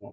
Good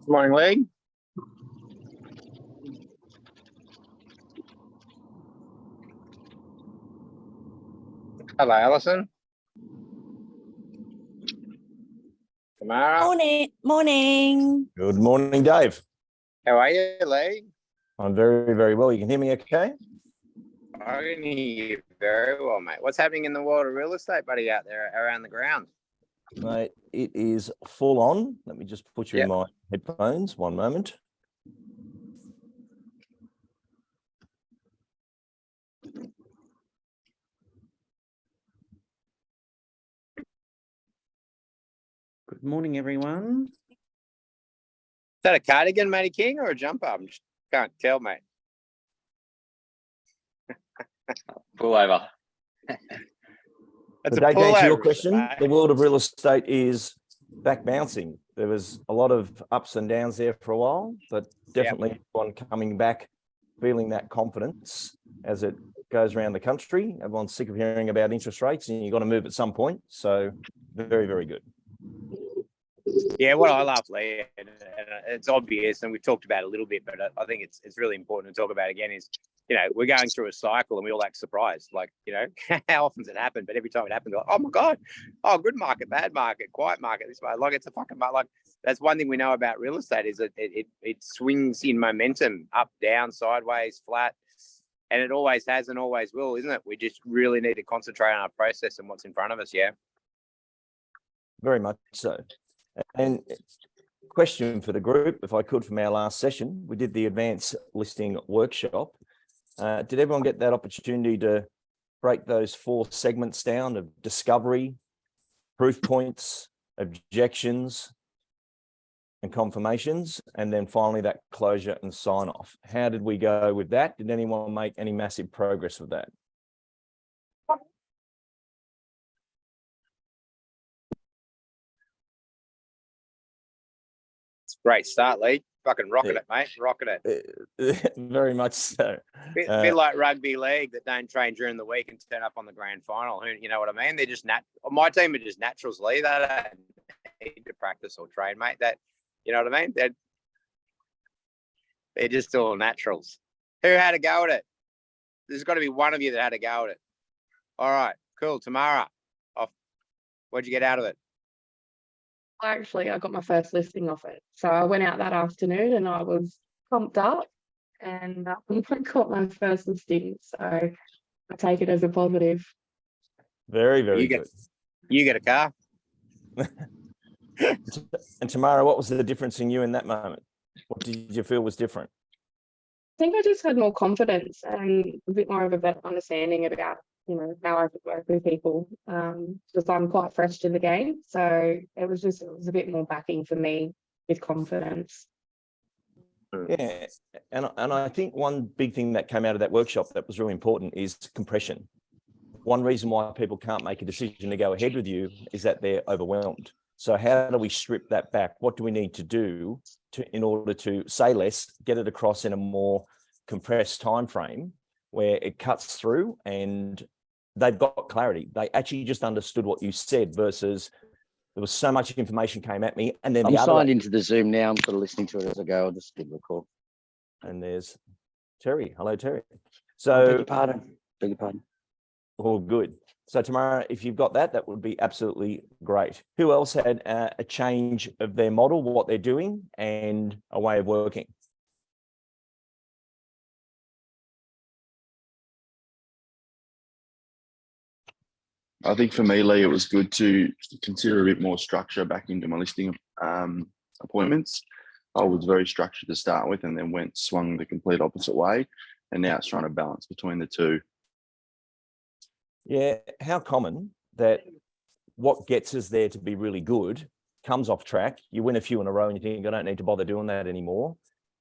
morning, Lee. Hello, Alison. Tamara. Morning. Good morning, Dave. How are you, Lee? I'm very, very well. You can hear me okay? I can hear you very well, mate. What's happening in the world of real estate, buddy, out there around the ground? Mate, it is full on. Let me just put you in my headphones. One moment. Good morning, everyone. Is that a cardigan, matey king, or a jumper? I just can't tell, mate. Pull over. That's So a Dave, to answer your pullover, question, mate. the world of real estate is back bouncing. There was a lot of ups and downs there for a while, but definitely everyone coming back, feeling that confidence as it goes around the country. Everyone's sick of hearing about interest rates, and you've got to move at some point. So very, very good. Yeah, what I love, Lee, and it's obvious, and we've talked about it a little bit, but I think it's really important to talk about again is, we're going through a cycle and we all act surprised. Like, how often does it happen? But every time it happens, like, oh my God, oh, good market, bad market, quiet market, this way. Like, it's a fucking market. Like, that's one thing we know about real estate is that it swings in momentum, up, down, sideways, flat. And it always has and always will, isn't it? We just really need to concentrate on our process and what's in front of us, yeah? Very much so. And question for the group, if I could, from our last session, we did the advanced listing workshop. Did everyone get that opportunity to break those 4 segments down of discovery, proof points, objections, and confirmations, and then finally that closure and sign off? How did we go with that? Did anyone make any massive progress with that? Great start, Lee. Fucking rocking it, mate. Rocking it. Very much so. Bit like rugby league that don't train during the week and turn up on the grand final. You know what I mean? They're just my team are just naturals, Lee. They don't need to practice or train, mate. You know what I mean? They're just all naturals. Who had a go at it? There's got to be one of you that had a go at it. All right, cool. Tamara, off. What'd you get out of it? Actually, I got my first listing off it. So I went out that afternoon and I was pumped up and I got my first listing. So I take it as a positive. Very, very good. You get a car. And Tamara, what was the difference in you in that moment? What did you feel was different? I think I just had more confidence and a bit more of a better understanding about how I could work with people, because I'm quite fresh to the game. So it was a bit more backing for me with confidence. Yeah, and I think one big thing that came out of that workshop that was really important is compression. One reason why people can't make a decision to go ahead with you is that they're overwhelmed. So how do we strip that back? What do we need to do in order to say less, get it across in a more compressed time frame where it cuts through and they've got clarity. They actually just understood what you said versus there was so much information came at me. And then I'm the other, signed into the Zoom now. I'm sort of listening to it as I go. I'll just give it a call. and there's Terry. Hello, Terry. Beg So your pardon. Beg your pardon. all good. So tomorrow, if you've got that, that would be absolutely great. Who else had a change of their model, what they're doing, and a way of working? I think for me, Lee, it was good to consider a bit more structure back into my listing appointments. I was very structured to start with and then swung the complete opposite way. And now it's trying to balance between the two. Yeah, how common that what gets us there to be really good comes off track. You win a few in a row and you think, I don't need to bother doing that anymore.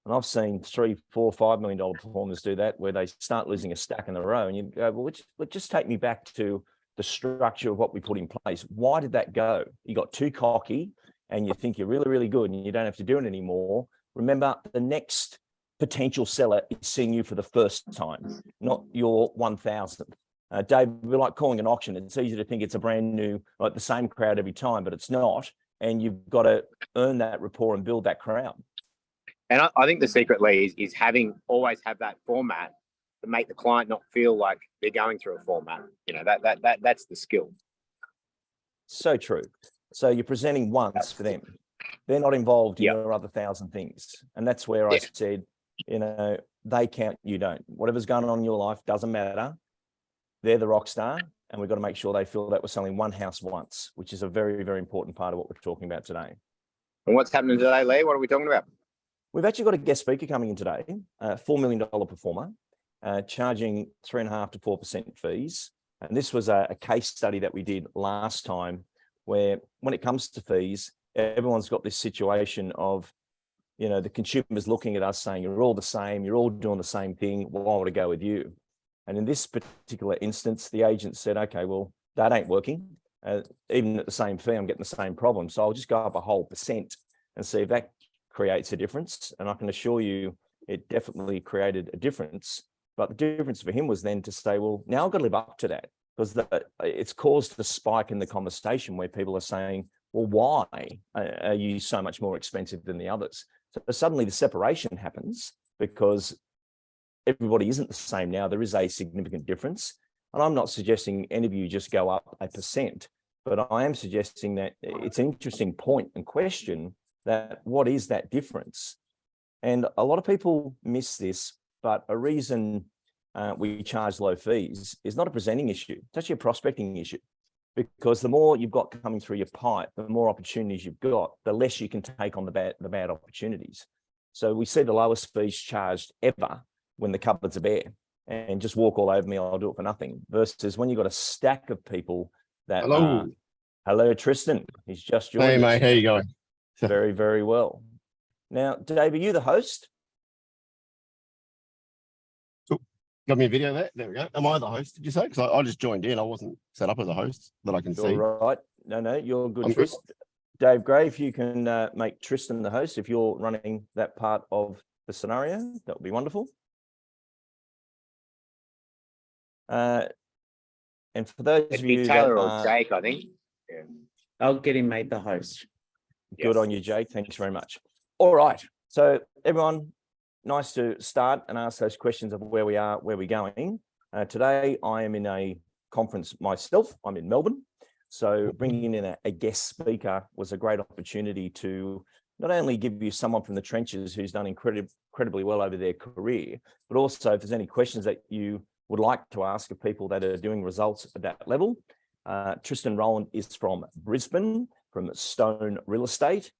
And I've seen $3, $4, $5 million performers do that, where they start losing a stack in a row and you go, well, just take me back to the structure of what we put in place. Why did that go? You got too cocky and you think you're really, really good and you don't have to do it anymore. Remember, the next potential seller is seeing you for the first time, not your 1,000th. Dave, we're like calling an auction. It's easy to think it's a brand new, like the same crowd every time, but it's not. And you've got to earn that rapport and build that crowd. And I think the secret, Lee, is always have that format to make the client not feel like they're going through a format. You know, that's the skill. So true. So you're presenting once for them. They're not involved in your other 1,000 things. And that's where I said, you know, they count, you don't. Whatever's going on in your life doesn't matter. They're the rock star, and we've got to make sure they feel that we're selling one house once, which is a very, very important part of what we're talking about today. And what's happening today, Lee? What are we talking about? We've actually got a guest speaker coming in today, $4 million performer, charging 3.5% to 4% fees. And this was a case study that we did last time, where when it comes to fees, everyone's got this situation of, you know, the consumers looking at us saying, you're all the same, you're all doing the same thing, why would I go with you? And in this particular instance, the agent said, okay, well, that ain't working. Even at the same fee, I'm getting the same problem. So I'll just go up a whole percent and see if that creates a difference. And I can assure you it definitely created a difference. But the difference for him was then to say, well, now I've got to live up to that, because it's caused a spike in the conversation where people are saying, well, why are you so much more expensive than the others? So suddenly the separation happens because everybody isn't the same now. There is a significant difference. And I'm not suggesting any of you just go up 1%, but I am suggesting that it's an interesting point and question that what is that difference? And a lot of people miss this, but a reason we charge low fees is not a presenting issue. It's actually a prospecting issue, because the more you've got coming through your pipe, the more opportunities you've got, the less you can take on the bad opportunities. So we see the lowest fees charged ever when the cupboards are bare, and just walk all over me, I'll do it for nothing, versus when you've got a stack of people that hello, Tristen. He's just joined. Hey, us. mate, how you going? Very, very well. Now, Dave, are you the host? Cool. Got me a video there. There we go. Am I the host, did you say? Because I just joined in. I wasn't set up as a host that I can see. You're right. No, you're good, I'm good. Trist. Dave Gray, if you can make Tristen the host, if you're running that part of the scenario, that would be wonderful. And for those It'd of be you Taylor that or are, Jake, I think. Yeah. I'll get him made the host. good on you, Jake. Thanks very much. All right. So everyone, nice to start and ask those questions of where we are, where we're going. Today, I am in a conference myself. I'm in Melbourne. So bringing in a guest speaker was a great opportunity to not only give you someone from the trenches who's done incredibly well over their career, but also if there's any questions that you would like to ask of people that are doing results at that level. Tristen Roland is from Brisbane, from Stone Real Estate.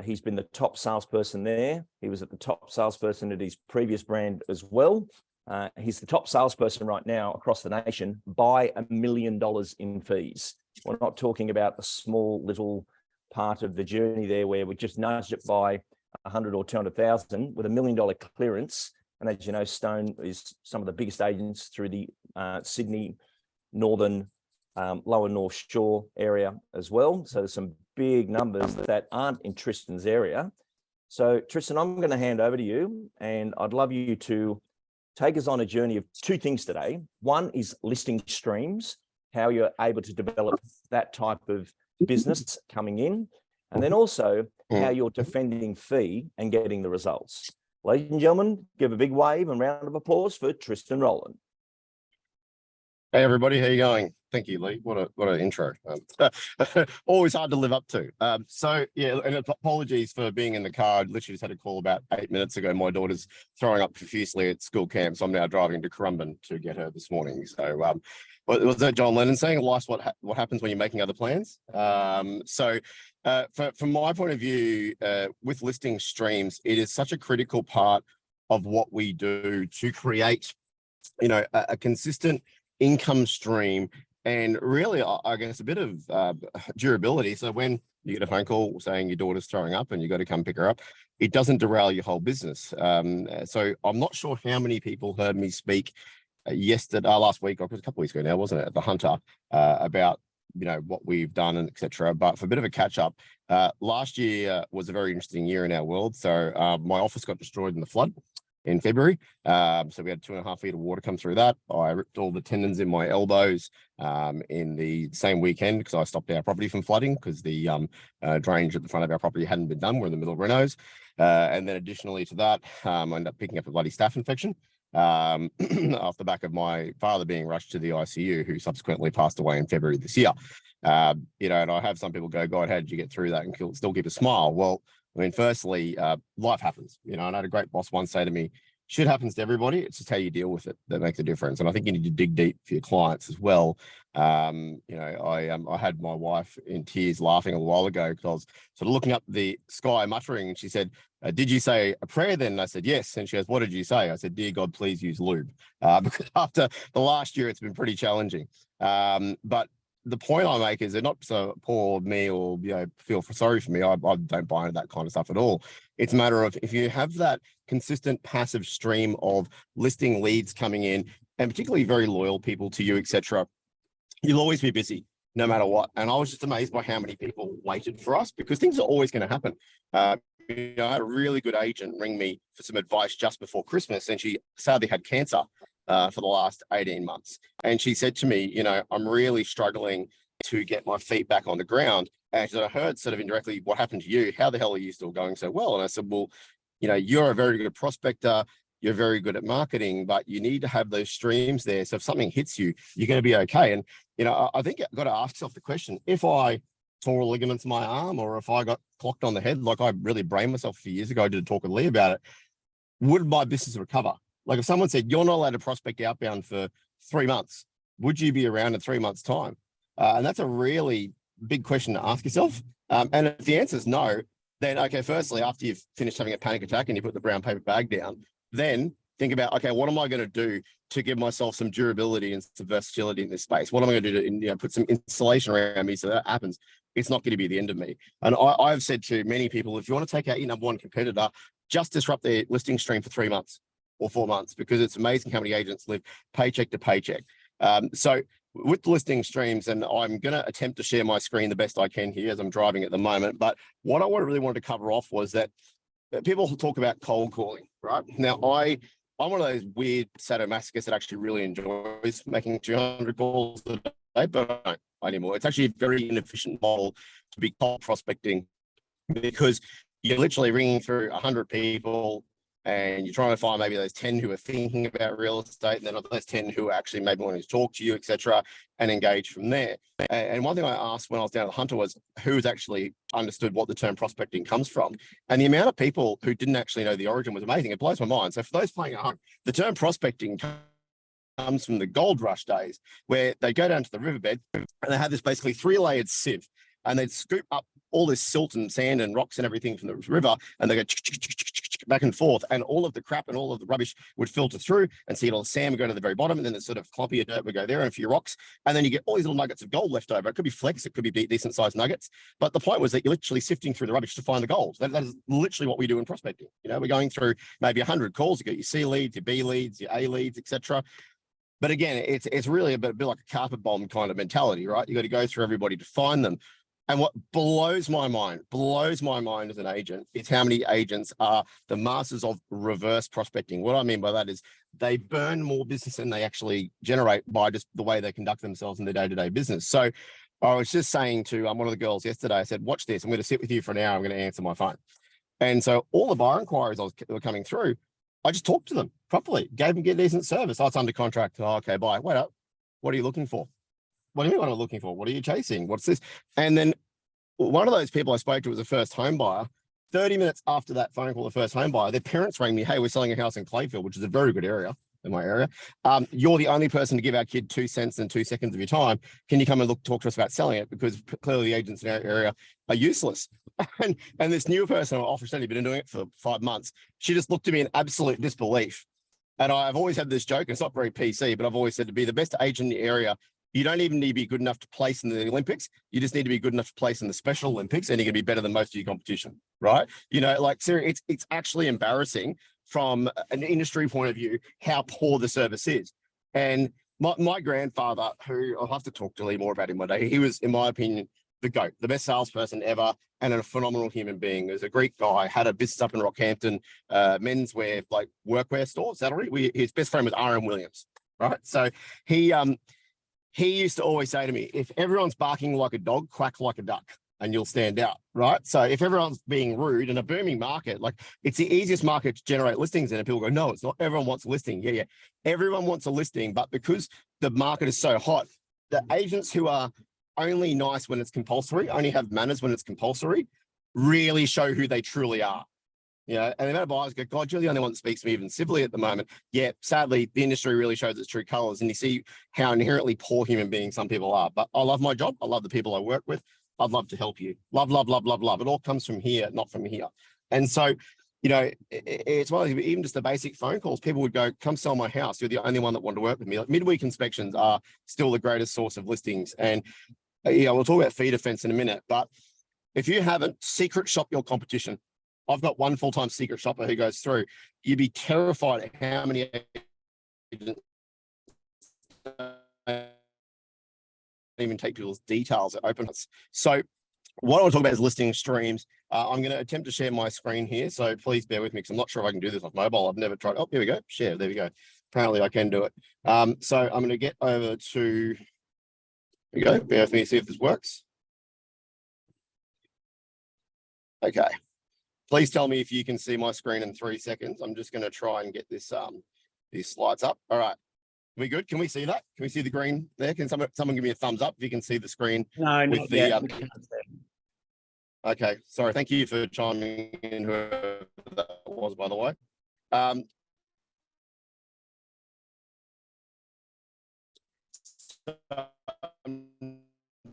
He's been the top salesperson there. He was at the top salesperson at his previous brand as well. He's the top salesperson right now across the nation by $1 million in fees. We're not talking about a small little part of the journey there where we just nudged it by 100 or 200,000 with $1 million clearance. And as you know, Stone is some of the biggest agents through the Sydney, Northern, Lower North Shore area as well. So there's some big numbers that aren't in Tristen's area. So Tristen, I'm going to hand over to you, and I'd love you to take us on a journey of two things today. One is listing streams, how you're able to develop that type of business coming in, and then also how you're defending fee and getting the results. Ladies and gentlemen, give a big wave and round of applause for Tristen Roland. Hey everybody, how you going? Thank you, Lee. What an intro. Always hard to live up to. So yeah, and apologies for being in the car. I literally just had a call about 8 minutes ago. My daughter's throwing up profusely at school camp, so I'm now driving to Currumbin to get her this morning. So was that John Lennon saying, life's what happens when you're making other plans? From my point of view, with listing streams, it is such a critical part of what we do to create, a consistent income stream and really, I guess, a bit of durability. So when you get a phone call saying your daughter's throwing up and you got to come pick her up, it doesn't derail your whole business. So I'm not sure how many people heard me speak last week, or a couple of weeks ago now, wasn't it, at the Hunter, about what we've done and etc. But for a bit of a catch up, last year was a very interesting year in our world. So my office got destroyed in the flood in February. So we had 2.5 feet of water come through that. I ripped all the tendons in my elbows in the same weekend because I stopped our property from flooding because the drainage at the front of our property hadn't been done. We're in the middle of renos. And then additionally to that, I ended up picking up a bloody staph infection off the back of my father being rushed to the ICU, who subsequently passed away in February this year. And I have some people go, God, how did you get through that and still keep a smile? Well, I mean, firstly, life happens, and I had a great boss once say to me, shit happens to everybody. It's just how you deal with it that makes a difference. And I think you need to dig deep for your clients as well. I had my wife in tears laughing a while ago because I was sort of looking up the sky muttering, and she said, did you say a prayer then? And I said, yes. And she goes, what did you say? I said, dear God, please use lube. Because after the last year, it's been pretty challenging. But the point I make is they're not so poor me or feel sorry for me. I don't buy into that kind of stuff at all. It's a matter of if you have that consistent passive stream of listing leads coming in, and particularly very loyal people to you, etc., you'll always be busy no matter what. And I was just amazed by how many people waited for us because things are always going to happen. I had a really good agent ring me for some advice just before Christmas, and she sadly had cancer for the last 18 months. And she said to me, I'm really struggling to get my feet back on the ground. And I heard sort of indirectly, what happened to you? How the hell are you still going so well? And I said, well, you're a very good prospector. You're very good at marketing, but you need to have those streams there. So if something hits you, you're going to be okay. And, I think you've got to ask yourself the question, if I tore a ligament in my arm or if I got clocked on the head, like I really brained myself a few years ago, I did a talk with Lee about it, would my business recover? Like if someone said, you're not allowed to prospect outbound for 3 months, would you be around in 3 months' time? And that's a really big question to ask yourself. And if the answer is no, then, okay, firstly, after you've finished having a panic attack and you put the brown paper bag down, then think about, okay, what am I going to do to give myself some durability and some versatility in this space? What am I going to do to put some insulation around me so that happens? It's not going to be the end of me. And I've said to many people, if you want to take out your number one competitor, just disrupt their listing stream for 3 months or 4 months, because it's amazing how many agents live paycheck to paycheck. So with listing streams, and I'm going to attempt to share my screen the best I can here as I'm driving at the moment. But what I really wanted to cover off was that people talk about cold calling, right? Now, I'm one of those weird sadomasochists that actually really enjoys making 200 calls a day, but I don't anymore. It's actually a very inefficient model to be cold prospecting because you're literally ringing through 100 people and you're trying to find maybe those 10 who are thinking about real estate, and then those 10 who are actually maybe wanting to talk to you, etc., and engage from there. And one thing I asked when I was down at the Hunter was who's actually understood what the term prospecting comes from. And the amount of people who didn't actually know the origin was amazing. It blows my mind. So for those playing at home, the term prospecting comes from the gold rush days, where they go down to the riverbed and they have this basically 3-layered sieve, and they'd scoop up all this silt and sand and rocks and everything from the river, and they go back and forth, and all of the crap and all of the rubbish would filter through, and see all the sand would go to the very bottom, and then the sort of clumpy dirt would go there and a few rocks, and then you get all these little nuggets of gold left over. It could be flecks, it could be decent sized nuggets, but the point was that you're literally sifting through the rubbish to find the gold. That is literally what we do in prospecting. We're going through maybe 100 calls. You get your C leads, your B leads, your A leads, etc. But again, it's really a bit like a carpet bomb kind of mentality, right? You got to go through everybody to find them. And what blows my mind as an agent is how many agents are the masters of reverse prospecting. What I mean by that is they burn more business than they actually generate by just the way they conduct themselves in their day-to-day business. So I was just saying to one of the girls yesterday, I said, watch this. I'm going to sit with you for an hour. I'm going to answer my phone. And so all the buyer inquiries that were coming through, I just talked to them properly, gave them a decent service. Oh, it's under contract. Oh, okay, bye. Wait up. What are you looking for? What do you mean what I'm looking for? What are you chasing? What's this? And then one of those people I spoke to was a first home buyer. 30 minutes after that phone call, the first home buyer, their parents rang me, hey, we're selling a house in Clayfield, which is a very good area in my area. You're the only person to give our kid 2 cents and 2 seconds of your time. Can you come and talk to us about selling it? Because clearly the agents in our area are useless. And this new person, I've only been doing it for 5 months. She just looked at me in absolute disbelief. And I've always had this joke, it's not very PC, but I've always said to be the best agent in the area, you don't even need to be good enough to place in the Olympics. You just need to be good enough to place in the Special Olympics, and you're going to be better than most of your competition, right? You know, like, seriously, it's actually embarrassing from an industry point of view how poor the service is. And my grandfather, who I'll have to talk to Lee more about him one day, he was, in my opinion, the GOAT, the best salesperson ever, and a phenomenal human being. He was a Greek guy, had a business up in Rockhampton, menswear, like workwear store, salary. His best friend was R.M. Williams, right? So he used to always say to me, if everyone's barking like a dog, quack like a duck, and you'll stand out, right? So if everyone's being rude in a booming market, like, it's the easiest market to generate listings in, and people go, no, it's not. Everyone wants a listing. Yeah. Everyone wants a listing, but because the market is so hot, the agents who are only nice when it's compulsory, only have manners when it's compulsory, really show who they truly are. You know, and the amount of buyers go, God, you're the only one that speaks to me even civilly at the moment. Yeah, sadly, the industry really shows its true colors, and you see how inherently poor human beings some people are. But I love my job. I love the people I work with. I'd love to help you. Love, love, love, love, love. It all comes from here, not from here. And so, you know, it's one of these, even just the basic phone calls, people would go, come sell my house. You're the only one that wanted to work with me. Like, midweek inspections are still the greatest source of listings. And yeah, we'll talk about feeder fence in a minute, but if you haven't, secret shop your competition. I've got one full-time secret shopper who goes through. You'd be terrified at how many agents even take people's details at open. So what I want to talk about is listing streams. I'm going to attempt to share my screen here, so please bear with me because I'm not sure if I can do this off mobile. I've never tried. Oh, here we go. Share. There we go. Apparently I can do it. So I'm going to get over to, here we go. Bear with me to see if this works. Okay. Please tell me if you can see my screen in 3 seconds. I'm just going to try and get this these slides up. All right. Are we good? Can we see that? Can we see the green there? Can someone give me a thumbs up if you can see the screen? No, with not the, yet. Okay. Sorry. Thank you for chiming in, whoever that was, by the way.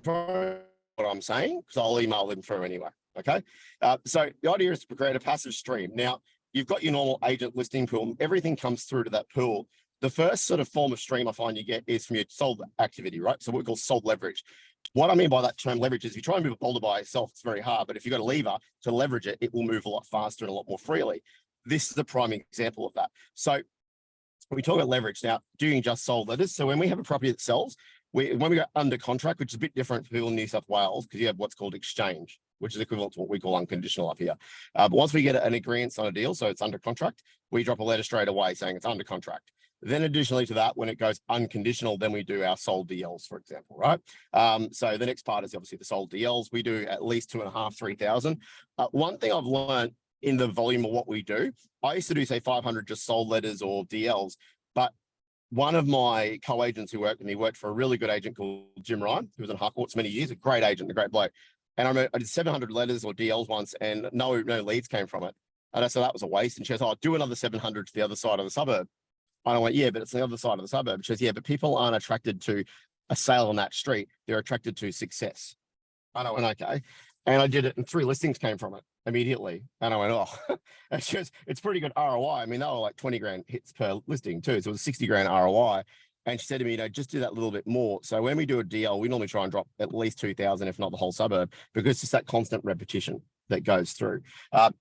What I'm saying, because I'll email them through anyway. Okay. So the idea is to create a passive stream. Now, you've got your normal agent listing pool. Everything comes through to that pool. The first sort of form of stream I find you get is from your sold activity, right? So what we call sold leverage. What I mean by that term leverage is if you try and move a boulder by yourself, it's very hard. But if you've got a lever to leverage it, it will move a lot faster and a lot more freely. This is a prime example of that. So when we talk about leverage now, doing just sold letters. So when we have a property that sells, when we go under contract, which is a bit different for people in New South Wales, because you have what's called exchange, which is equivalent to what we call unconditional up here. But once we get an agreement on a deal, so it's under contract, we drop a letter straight away saying it's under contract. Then additionally to that, when it goes unconditional, then we do our sold DLs, for example, right? So the next part is obviously the sold DLs. We do at least 2,500, 3,000. One thing I've learned in the volume of what we do, I used to do, say, 500 just sold letters or DLs, but one of my co-agents who worked with me worked for a really good agent called Jim Ryan, who was in Harcourts many years, a great agent, a great bloke. And I did 700 letters or DLs once, and no leads came from it. And I said that was a waste. And she goes, "Oh, do another 700 to the other side of the suburb." And I went, "Yeah, but it's the other side of the suburb." She goes, "Yeah, but people aren't attracted to a sale on that street. They're attracted to success." And I went, "Okay." And I did it, and 3 listings came from it immediately. And I went, "Oh," and she goes, "It's pretty good ROI. I mean, they were like 20 grand hits per listing too. So it was 60 grand ROI. And she said to me, just do that little bit more. So when we do a DL, we normally try and drop at least 2,000, if not the whole suburb, because it's that constant repetition that goes through.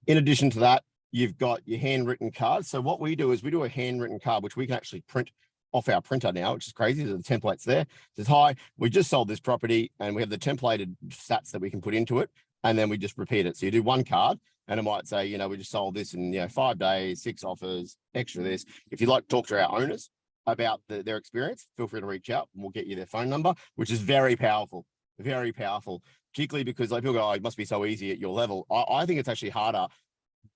In addition to that, you've got your handwritten cards. So what we do is we do a handwritten card, which we can actually print off our printer now, which is crazy. The template's there. It says, hi, we just sold this property and we have the templated stats that we can put into it. And then we just repeat it. So you do one card and it might say, you know, we just sold this in, 5 days, 6 offers, extra this. If you'd like to talk to our owners about their experience, feel free to reach out and we'll get you their phone number, which is very powerful, particularly because like people go, oh, it must be so easy at your level. I think it's actually harder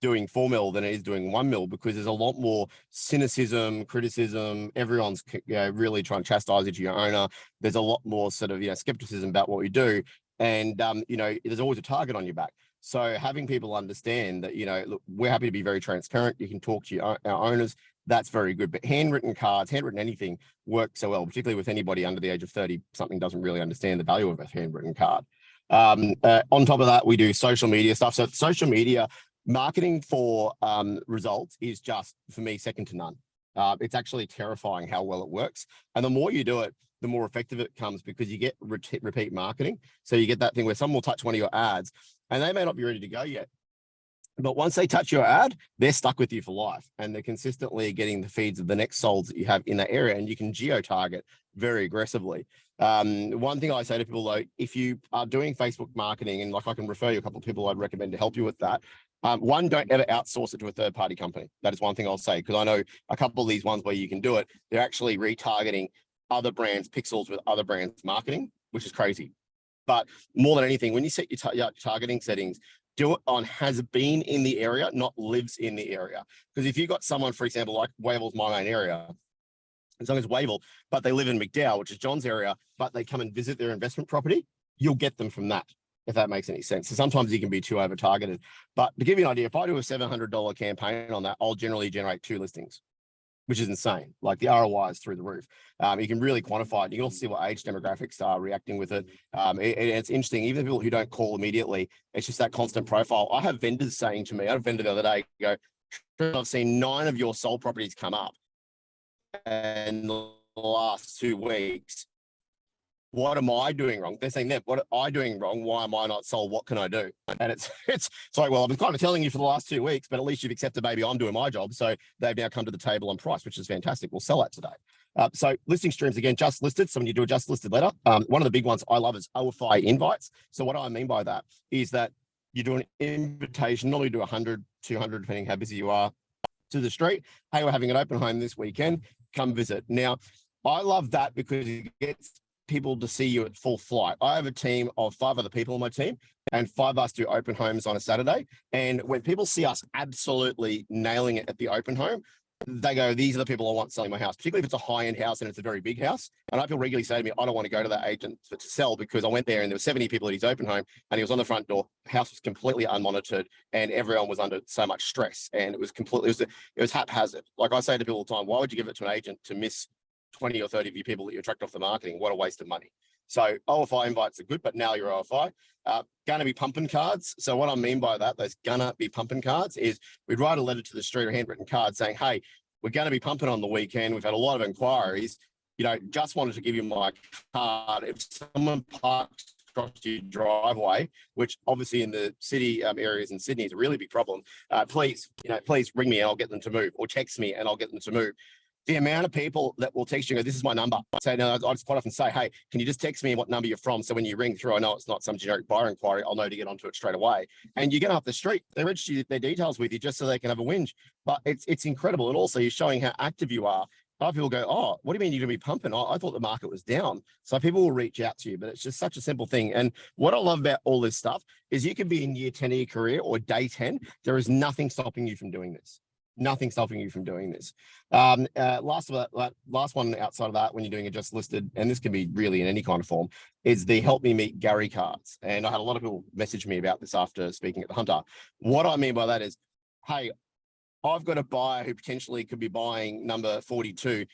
doing 4 mil than it is doing 1 mil because there's a lot more cynicism, criticism. Everyone's really trying to chastise you to your owner. There's a lot more sort of skepticism about what we do, and there's always a target on your back. So having people understand that look, we're happy to be very transparent. You can talk to our owners. That's very good. But handwritten cards, handwritten anything works so well, particularly with anybody under the age of 30. Something doesn't really understand the value of a handwritten card. On top of that, we do social media stuff. So social media marketing for results is just, for me, second to none. It's actually terrifying how well it works. And the more you do it, the more effective it becomes because you get repeat marketing. So you get that thing where someone will touch one of your ads and they may not be ready to go yet. But once they touch your ad, they're stuck with you for life and they're consistently getting the feeds of the next solds that you have in that area, and you can geo-target very aggressively. One thing I say to people though, if you are doing Facebook marketing, and like I can refer you a couple of people I'd recommend to help you with that. One, don't ever outsource it to a third-party company. That is one thing I'll say, because I know a couple of these ones where you can do it, they're actually retargeting other brands' pixels with other brands' marketing, which is crazy. But more than anything, when you set your targeting settings, do it on has been in the area, not lives in the area. Because if you've got someone, for example, like Wavell's my main area, as long as Wavell, but they live in McDowell, which is John's area, but they come and visit their investment property, you'll get them from that, if that makes any sense. So sometimes you can be too over-targeted. But to give you an idea, if I do a $700 campaign on that, I'll generally generate 2 listings, which is insane. Like the ROI is through the roof. You can really quantify it. You can also see what age demographics are reacting with it. It's interesting, even the people who don't call immediately, it's just that constant profile. I have vendors saying to me, I had a vendor the other day go, I've seen 9 of your sold properties come up in the last 2 weeks. What am I doing wrong? They're saying that, what am I doing wrong? Why am I not sold? What can I do? And it's like, well, I've been kind of telling you for the last 2 weeks, but at least you've accepted maybe I'm doing my job. So they've now come to the table on price, which is fantastic. We'll sell that today. So listing streams, again, just listed. So when you do a just listed letter, one of the big ones I love is OFI invites. So what I mean by that is that you do an invitation, normally do 100, 200, depending how busy you are, to the street. Hey, we're having an open home this weekend. Come visit. Now, I love that because it gets people to see you at full flight. I have a team of 5 other people on my team, and 5 of us do open homes on a Saturday. And when people see us absolutely nailing it at the open home, they go, these are the people I want selling my house, particularly if it's a high-end house and it's a very big house. And I feel regularly say to me, I don't want to go to that agent to sell because I went there and there were 70 people at his open home and he was on the front door. The house was completely unmonitored and everyone was under so much stress. And it was completely, it was haphazard. Like I say to people all the time, why would you give it to an agent to miss 20 or 30 of your people that you attract off the marketing? What a waste of money. So OFI invites are good, but now you're OFI. Gonna be pumping cards. So what I mean by that, those gonna be pumping cards is we'd write a letter to the street or handwritten card saying, hey, we're going to be pumping on the weekend. We've had a lot of inquiries. Just wanted to give you my card. If someone parks across your driveway, which obviously in the city areas in Sydney is a really big problem, please ring me and I'll get them to move, or text me and I'll get them to move. The amount of people that will text you, go, this is my number. So no, I just quite often say, hey, can you just text me what number you're from? So when you ring through, I know it's not some generic buyer inquiry. I'll know to get onto it straight away. And you get off the street, they register their details with you just so they can have a whinge. But it's incredible. And also you're showing how active you are. A lot of people go, oh, what do you mean you're going to be pumping? I thought the market was down. So people will reach out to you, but it's just such a simple thing. And what I love about all this stuff is you can be in year 10 of your career or day 10. There is nothing stopping you from doing this. Nothing stopping you from doing this. Last one outside of that, when you're doing a just listed, and this can be really in any kind of form, is the help me meet Gary cards. And I had a lot of people message me about this after speaking at the Hunter. What I mean by that is, hey, I've got a buyer who potentially could be buying number 42.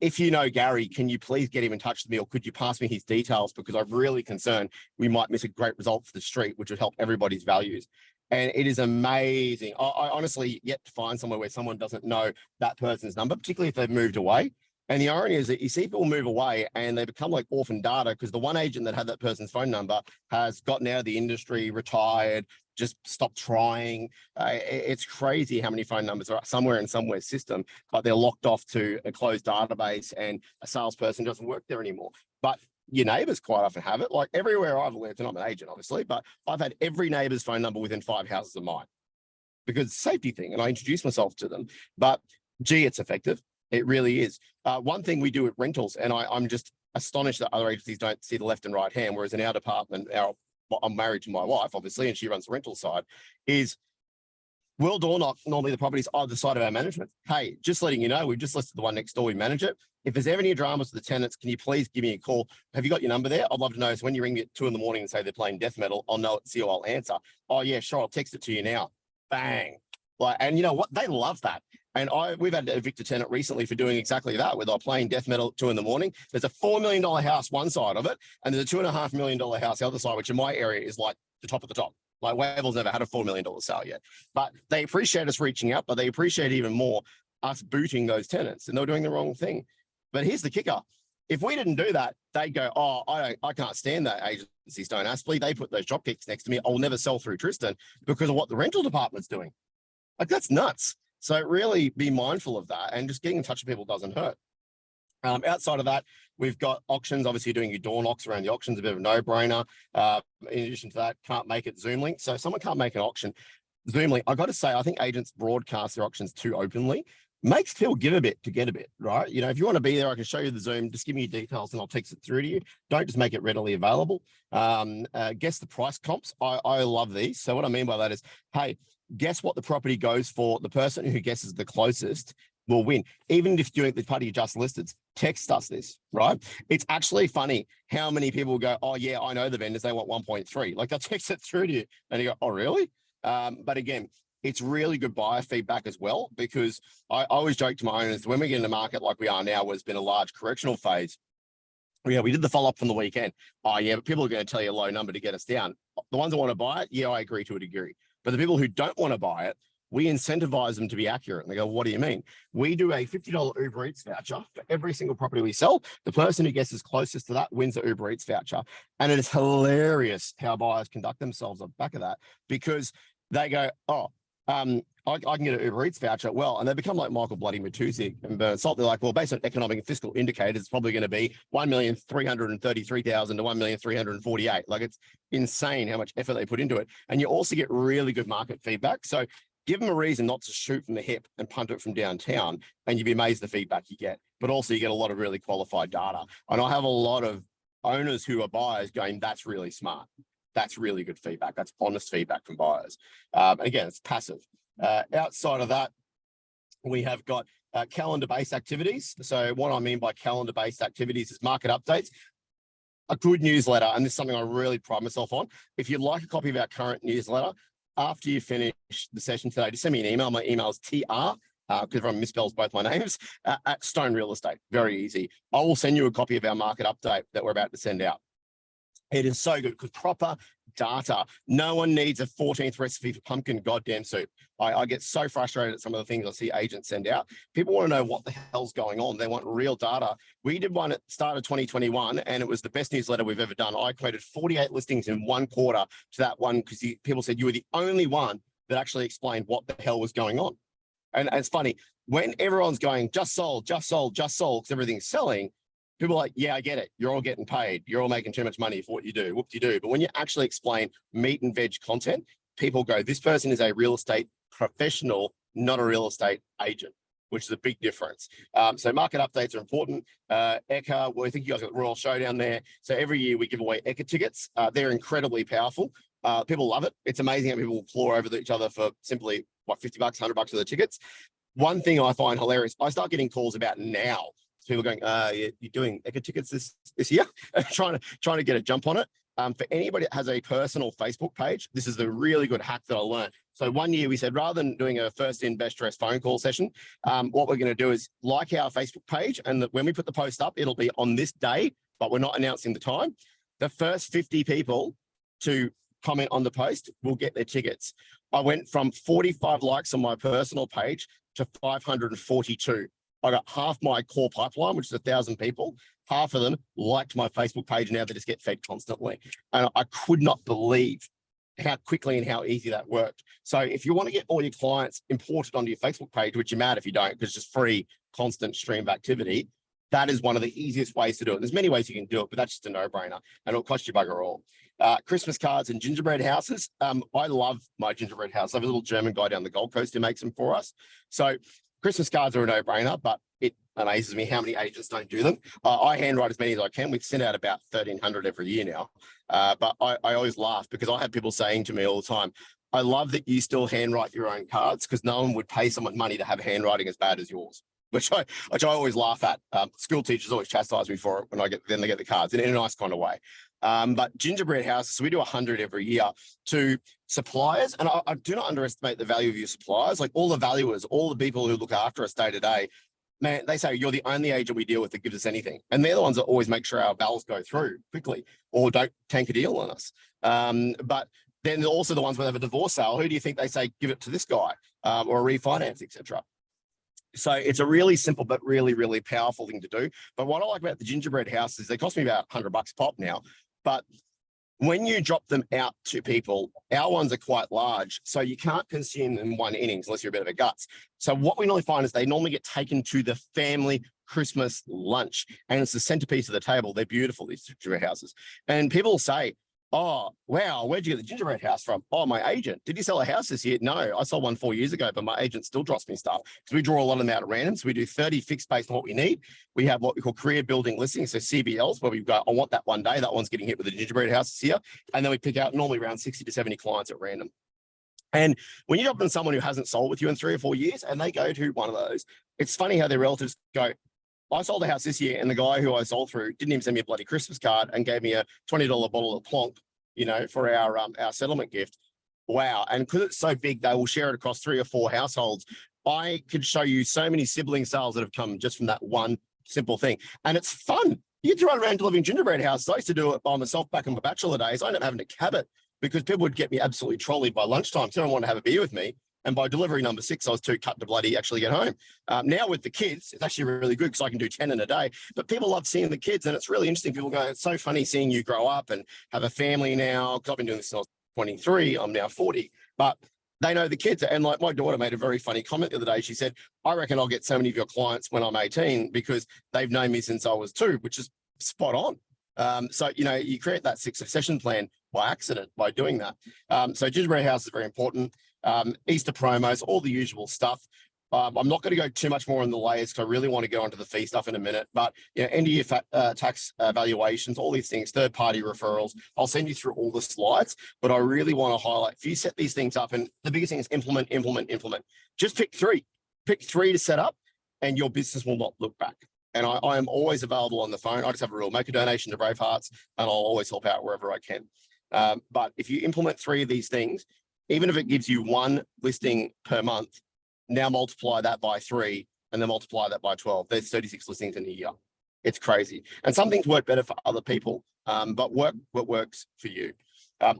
If you know Gary, can you please get him in touch with me, or could you pass me his details? Because I'm really concerned we might miss a great result for the street, which would help everybody's values. And it is amazing. I honestly yet to find somewhere where someone doesn't know that person's number, particularly if they've moved away. And the irony is that you see people move away and they become like orphan data because the one agent that had that person's phone number has gotten out of the industry, retired, just stop trying. It's crazy how many phone numbers are somewhere in somewhere system, but they're locked off to a closed database and a salesperson doesn't work there anymore. But your neighbors quite often have it. Like everywhere I've lived, and I'm an agent, obviously, but I've had every neighbor's phone number within 5 houses of mine because it's a safety thing. And I introduce myself to them, but gee, it's effective. It really is. One thing we do at rentals, and I'm just astonished that other agencies don't see the left and right hand, whereas in our department, I'm married to my wife, obviously, and she runs the rental side, is we'll door knock normally the properties either side of our management. Hey, just letting you know, we've just listed the one next door, we manage it. If there's ever any dramas with the tenants, can you please give me a call? Have you got your number there? I'd love to know. So when you ring me at 2 in the morning and say they're playing death metal, I'll know it's you, I'll answer. Oh yeah, sure, I'll text it to you now. Bang. Like, and you know what? They love that. And we've had to evict a tenant recently for doing exactly that, where they're playing death metal at 2 in the morning. There's a $4 million house one side of it, and there's a $2.5 million house the other side, which in my area is like the top of the top. Like Wavell's never had a $4 million sale yet. But they appreciate us reaching out, but they appreciate even more us booting those tenants, and they're doing the wrong thing. But here's the kicker. If we didn't do that, they'd go, oh, I can't stand that agency, Stone Aspley. They put those drop kicks next to me. I'll never sell through Tristen because of what the rental department's doing. Like, that's nuts. So really be mindful of that, and just getting in touch with people doesn't hurt. Outside of that, we've got auctions. Obviously, doing your door knocks around the auctions, a bit of a no-brainer. In addition to that, can't make it Zoom link. So if someone can't make an auction, Zoom link, I got to say, I think agents broadcast their auctions too openly. Makes people give a bit to get a bit, right? You know, if you want to be there, I can show you the Zoom. Just give me your details and I'll text it through to you. Don't just make it readily available. Guess the price comps. I love these. So what I mean by that is, hey, guess what the property goes for. The person who guesses the closest will win. Even if you're doing the party you just listed, text us this, right? It's actually funny how many people go, oh yeah, I know the vendors, they want 1.3. Like they'll text it through to you and you go, oh really? But again, it's really good buyer feedback as well, because I always joke to my owners, when we get in the market like we are now, where it's been a large correctional phase, yeah, we did the follow-up from the weekend. Oh yeah, but people are going to tell you a low number to get us down. The ones that want to buy it, yeah, I agree to a degree. But the people who don't want to buy it, we incentivize them to be accurate. And they go, what do you mean? We do a $50 Uber Eats voucher for every single property we sell. The person who guesses closest to that wins the Uber Eats voucher. And it is hilarious how buyers conduct themselves on the back of that, because they go, oh, I can get an Uber Eats voucher. Well, and they become like Michael Bloody Matusik and Bernard Salt. They're like, well, based on economic and fiscal indicators, it's probably going to be 1,333,000 to 1,348,000. Like, it's insane how much effort they put into it. And you also get really good market feedback. So give them a reason not to shoot from the hip and punt it from downtown, and you'd be amazed the feedback you get. But also you get a lot of really qualified data. And I have a lot of owners who are buyers going, that's really smart. That's really good feedback. That's honest feedback from buyers. And again, it's passive. Outside of that, we have got calendar-based activities. So what I mean by calendar-based activities is market updates, a good newsletter, and this is something I really pride myself on. If you'd like a copy of our current newsletter, after you finish the session today, just send me an email. My email is TR, because everyone misspells both my names, at Stone Real Estate. Very easy. I will send you a copy of our market update that we're about to send out. It is so good because proper data. No one needs a 14th recipe for pumpkin goddamn soup. I get so frustrated at some of the things I see agents send out. People want to know what the hell's going on. They want real data. We did one at the start of 2021, and it was the best newsletter we've ever done. I quoted 48 listings in one quarter to that one because people said you were the only one that actually explained what the hell was going on. And it's funny, when everyone's going, just sold, just sold, just sold, because everything's selling, people are like, yeah, I get it. You're all getting paid. You're all making too much money for what you do. Whoop-de-doo. But when you actually explain meat and veg content, people go, this person is a real estate professional, not a real estate agent, which is a big difference. So market updates are important. ECHA, well, I think you guys got the Royal Showdown there. So every year we give away ECHA tickets. They're incredibly powerful. People love it. It's amazing how people will claw over each other for simply, what, $50, $100 for the tickets. One thing I find hilarious, I start getting calls about now. People going, you're doing ECHA tickets this year, trying to get a jump on it. For anybody that has a personal Facebook page, this is the really good hack that I learned. So one year we said, rather than doing a first in, best dressed phone call session, what we're going to do is like our Facebook page, and when we put the post up, it'll be on this day, but we're not announcing the time. The first 50 people to comment on the post will get their tickets. I went from 45 likes on my personal page to 542. I got half my core pipeline, which is 1,000 people. Half of them liked my Facebook page. Now they just get fed constantly. And I could not believe how quickly and how easy that worked. So if you want to get all your clients imported onto your Facebook page, which you're mad if you don't, because it's just free, constant stream of activity, that is one of the easiest ways to do it. There's many ways you can do it, but that's just a no-brainer, and it'll cost you bugger all. Christmas cards and gingerbread houses. I love my gingerbread house. I have a little German guy down the Gold Coast who makes them for us. So Christmas cards are a no-brainer, but it amazes me how many agents don't do them. I handwrite as many as I can. We've sent out about 1,300 every year now. But I always laugh because I have people saying to me all the time, I love that you still handwrite your own cards, because no one would pay someone money to have handwriting as bad as yours. Which I always laugh at. School teachers always chastise me for it when they get the cards in a nice kind of way. But gingerbread houses, so we do 100 every year to suppliers. And I do not underestimate the value of your suppliers. Like all the valuers, all the people who look after us day to day, man, they say you're the only agent we deal with that gives us anything. And they're the ones that always make sure our bells go through quickly or don't tank a deal on us. But then they're also the ones when they have a divorce sale. Who do you think they say, give it to this guy or a refinance, etc.? So it's a really simple but really, really powerful thing to do. But what I like about the gingerbread houses, they cost me about $100 a pop now. But when you drop them out to people, our ones are quite large, so you can't consume them in one innings unless you're a bit of a guts. So what we normally find is they normally get taken to the family Christmas lunch, and it's the centerpiece of the table. They're beautiful, these gingerbread houses. And people will say, oh, wow, where'd you get the gingerbread house from? Oh, my agent. Did you sell a house this year? No, I sold one 4 years ago, but my agent still drops me stuff because we draw a lot of them out at random. So we do 30 fixed based on what we need. We have what we call career building listings, so CBLs, where we go, I want that one day. That one's getting hit with the gingerbread house this year. And then we pick out normally around 60 to 70 clients at random. And when you drop in someone who hasn't sold with you in 3 or 4 years and they go to one of those, it's funny how their relatives go, I sold a house this year and the guy who I sold through didn't even send me a bloody Christmas card and gave me a $20 bottle of Plonk, you know, for our settlement gift. Wow. And because it's so big, they will share it across 3 or 4 households. I could show you so many sibling sales that have come just from that one simple thing. And it's fun. You get to run around delivering gingerbread houses. I used to do it by myself back in my bachelor days. I ended up having to cab it because people would get me absolutely trolleyed by lunchtime. So they don't want to have a beer with me. And by delivery number 6, I was too cut to bloody actually get home. Now with the kids, it's actually really good because I can do 10 in a day. But people love seeing the kids, and it's really interesting. People go, it's so funny seeing you grow up and have a family now. Because I've been doing this since I was 23. I'm now 40. But they know the kids. And like my daughter made a very funny comment the other day. She said, I reckon I'll get so many of your clients when I'm 18 because they've known me since I was 2, which is spot on. So, you know, you create that succession plan by accident by doing that. So gingerbread house is very important. Easter promos, all the usual stuff. I'm not going to go too much more on the layers because I really want to go onto the fee stuff in a minute. But you know, end of year tax valuations, all these things, third-party referrals. I'll send you through all the slides, but I really want to highlight, if you set these things up, and the biggest thing is implement. Just pick 3. Pick 3 to set up, and your business will not look back. And I am always available on the phone. I just have a rule: make a donation to Bravehearts, and I'll always help out wherever I can. But if you implement 3 of these things, even if it gives you 1 listing per month, now multiply that by 3 and then multiply that by 12. There's 36 listings in a year. It's crazy. And some things work better for other people, but work what works for you.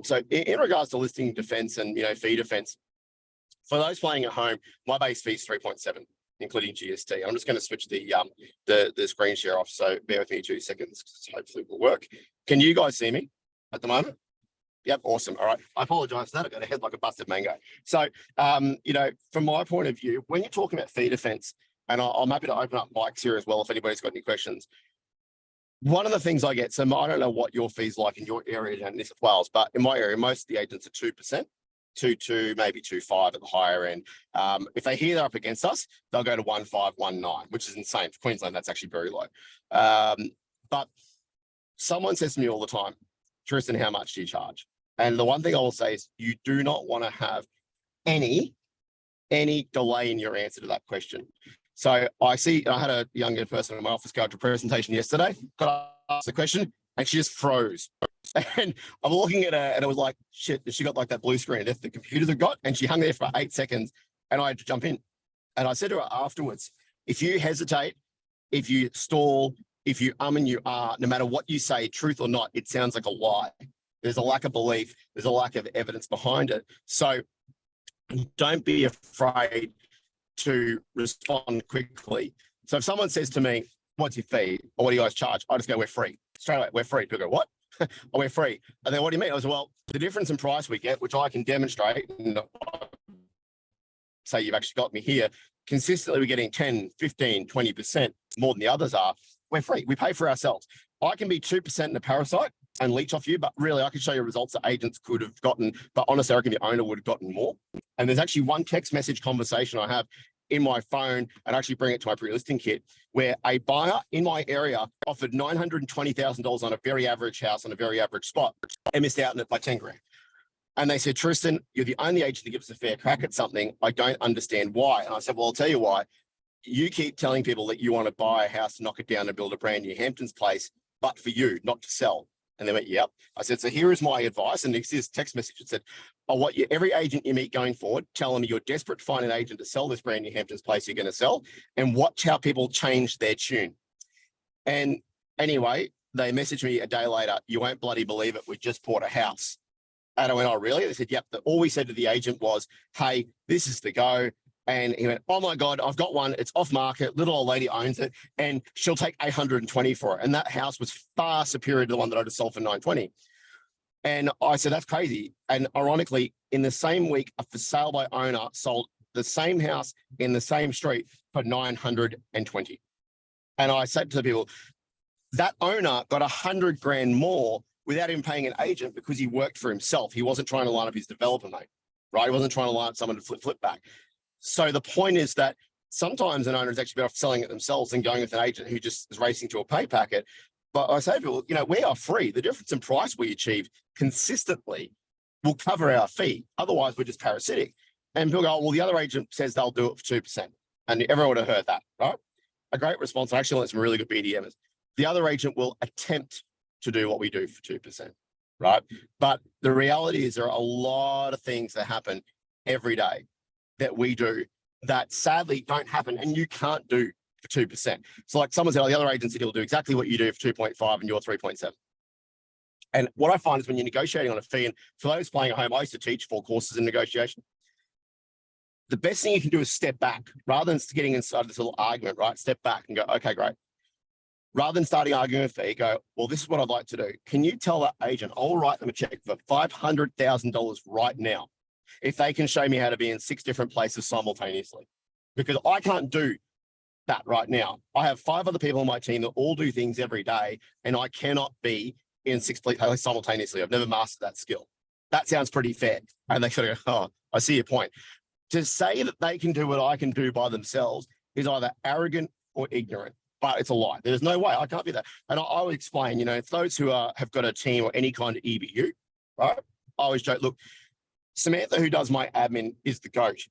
So in regards to listing defense and, you know, fee defense, for those playing at home, my base fee is 3.7, including GST. I'm just going to switch the screen share off. So bear with me 2 seconds. Hopefully it will work. Can you guys see me at the moment? Yep, awesome. All right. I apologize for that. I got a head like a busted mango. So, you know, from my point of view, when you're talking about fee defense, and I'm happy to open up mics here as well if anybody's got any questions. One of the things I get, so I don't know what your fees like in your area down in New South Wales, but in my area, most of the agents are 2%, 2.2, maybe 2.5 at the higher end. If they hear they're up against us, they'll go to 1.5, 1.9, which is insane. For Queensland, that's actually very low. But someone says to me all the time, Tristen, how much do you charge? And the one thing I will say is you do not want to have any delay in your answer to that question. So I had a younger person in my office go to a presentation yesterday, got to ask the question, and she just froze. And I'm looking at her and it was like, shit, she got like that blue screen that the computers have got, and she hung there for 8 seconds and I had to jump in. And I said to her afterwards, if you hesitate, if you stall, if you and you are, no matter what you say, truth or not, it sounds like a lie. There's a lack of belief. There's a lack of evidence behind it. So don't be afraid to respond quickly. So if someone says to me, what's your fee? Or what do you guys charge? I just go, we're free. Straight away, we're free. People go, what? we're free. And then what do you mean? I was, well, the difference in price we get, which I can demonstrate, and say you've actually got me here, consistently we're getting 10, 15, 20% more than the others are. We're free. We pay for ourselves. I can be 2% in a parasite and leech off you, but really I can show you results that agents could have gotten, but honestly, I reckon the owner would have gotten more. And there's actually one text message conversation I have in my phone and actually bring it to my pre-listing kit where a buyer in my area offered $920,000 on a very average house on a very average spot and missed out on it by 10 grand. And they said, Tristen, you're the only agent that gives us a fair crack at something. I don't understand why. And I said, well, I'll tell you why. You keep telling people that you want to buy a house, knock it down and build a brand new Hamptons place, but for you, not to sell. And they went, yep. I said, so here is my advice. And this text message that said, I want you, every agent you meet going forward, tell them you're desperate to find an agent to sell this brand new Hamptons place you're going to sell, and watch how people change their tune. And anyway, they messaged me a day later, you won't bloody believe it, we just bought a house. And I went, oh, really? They said, yep. All we said to the agent was, hey, this is the go. And he went, oh my God, I've got one. It's off market. Little old lady owns it and she'll take 820 for it. And that house was far superior to the one that I just sold for 920. And I said, that's crazy. And ironically, in the same week, a for sale by owner sold the same house in the same street for 920. And I said to the people, that owner got 100 grand more without him paying an agent because he worked for himself. He wasn't trying to line up his developer, mate, right? He wasn't trying to line up someone to flip back. So the point is that sometimes an owner is actually better off selling it themselves than going with an agent who just is racing to a pay packet. But I say to people, you know, we are free. The difference in price we achieve consistently will cover our fee. Otherwise, we're just parasitic. And people go, oh, well, the other agent says they'll do it for 2%. And everyone would have heard that, right? A great response. I actually learned some really good BDMers. The other agent will attempt to do what we do for 2%, right? But the reality is there are a lot of things that happen every day that we do that sadly don't happen and you can't do for 2%. So like someone said, oh, the other agency will do exactly what you do for 2.5 and you're 3.7. And what I find is when you're negotiating on a fee, and for those playing at home, I used to teach 4 courses in negotiation. The best thing you can do is step back rather than getting inside this little argument, right? Step back and go, okay, great. Rather than starting arguing a fee, go, well, this is what I'd like to do. Can you tell that agent, I'll write them a check for $500,000 right now if they can show me how to be in 6 different places simultaneously, because I can't do that right now. I have 5 other people on my team that all do things every day and I cannot be in 6 places simultaneously. I've never mastered that skill. That sounds pretty fair. And they sort of go, oh, I see your point. To say that they can do what I can do by themselves is either arrogant or ignorant, but it's a lie. There's no way I can't be that. And I would explain, you know, if those who have got a team or any kind of EBU, right? I always joke, look, Samantha, who does my admin, is the GOAT.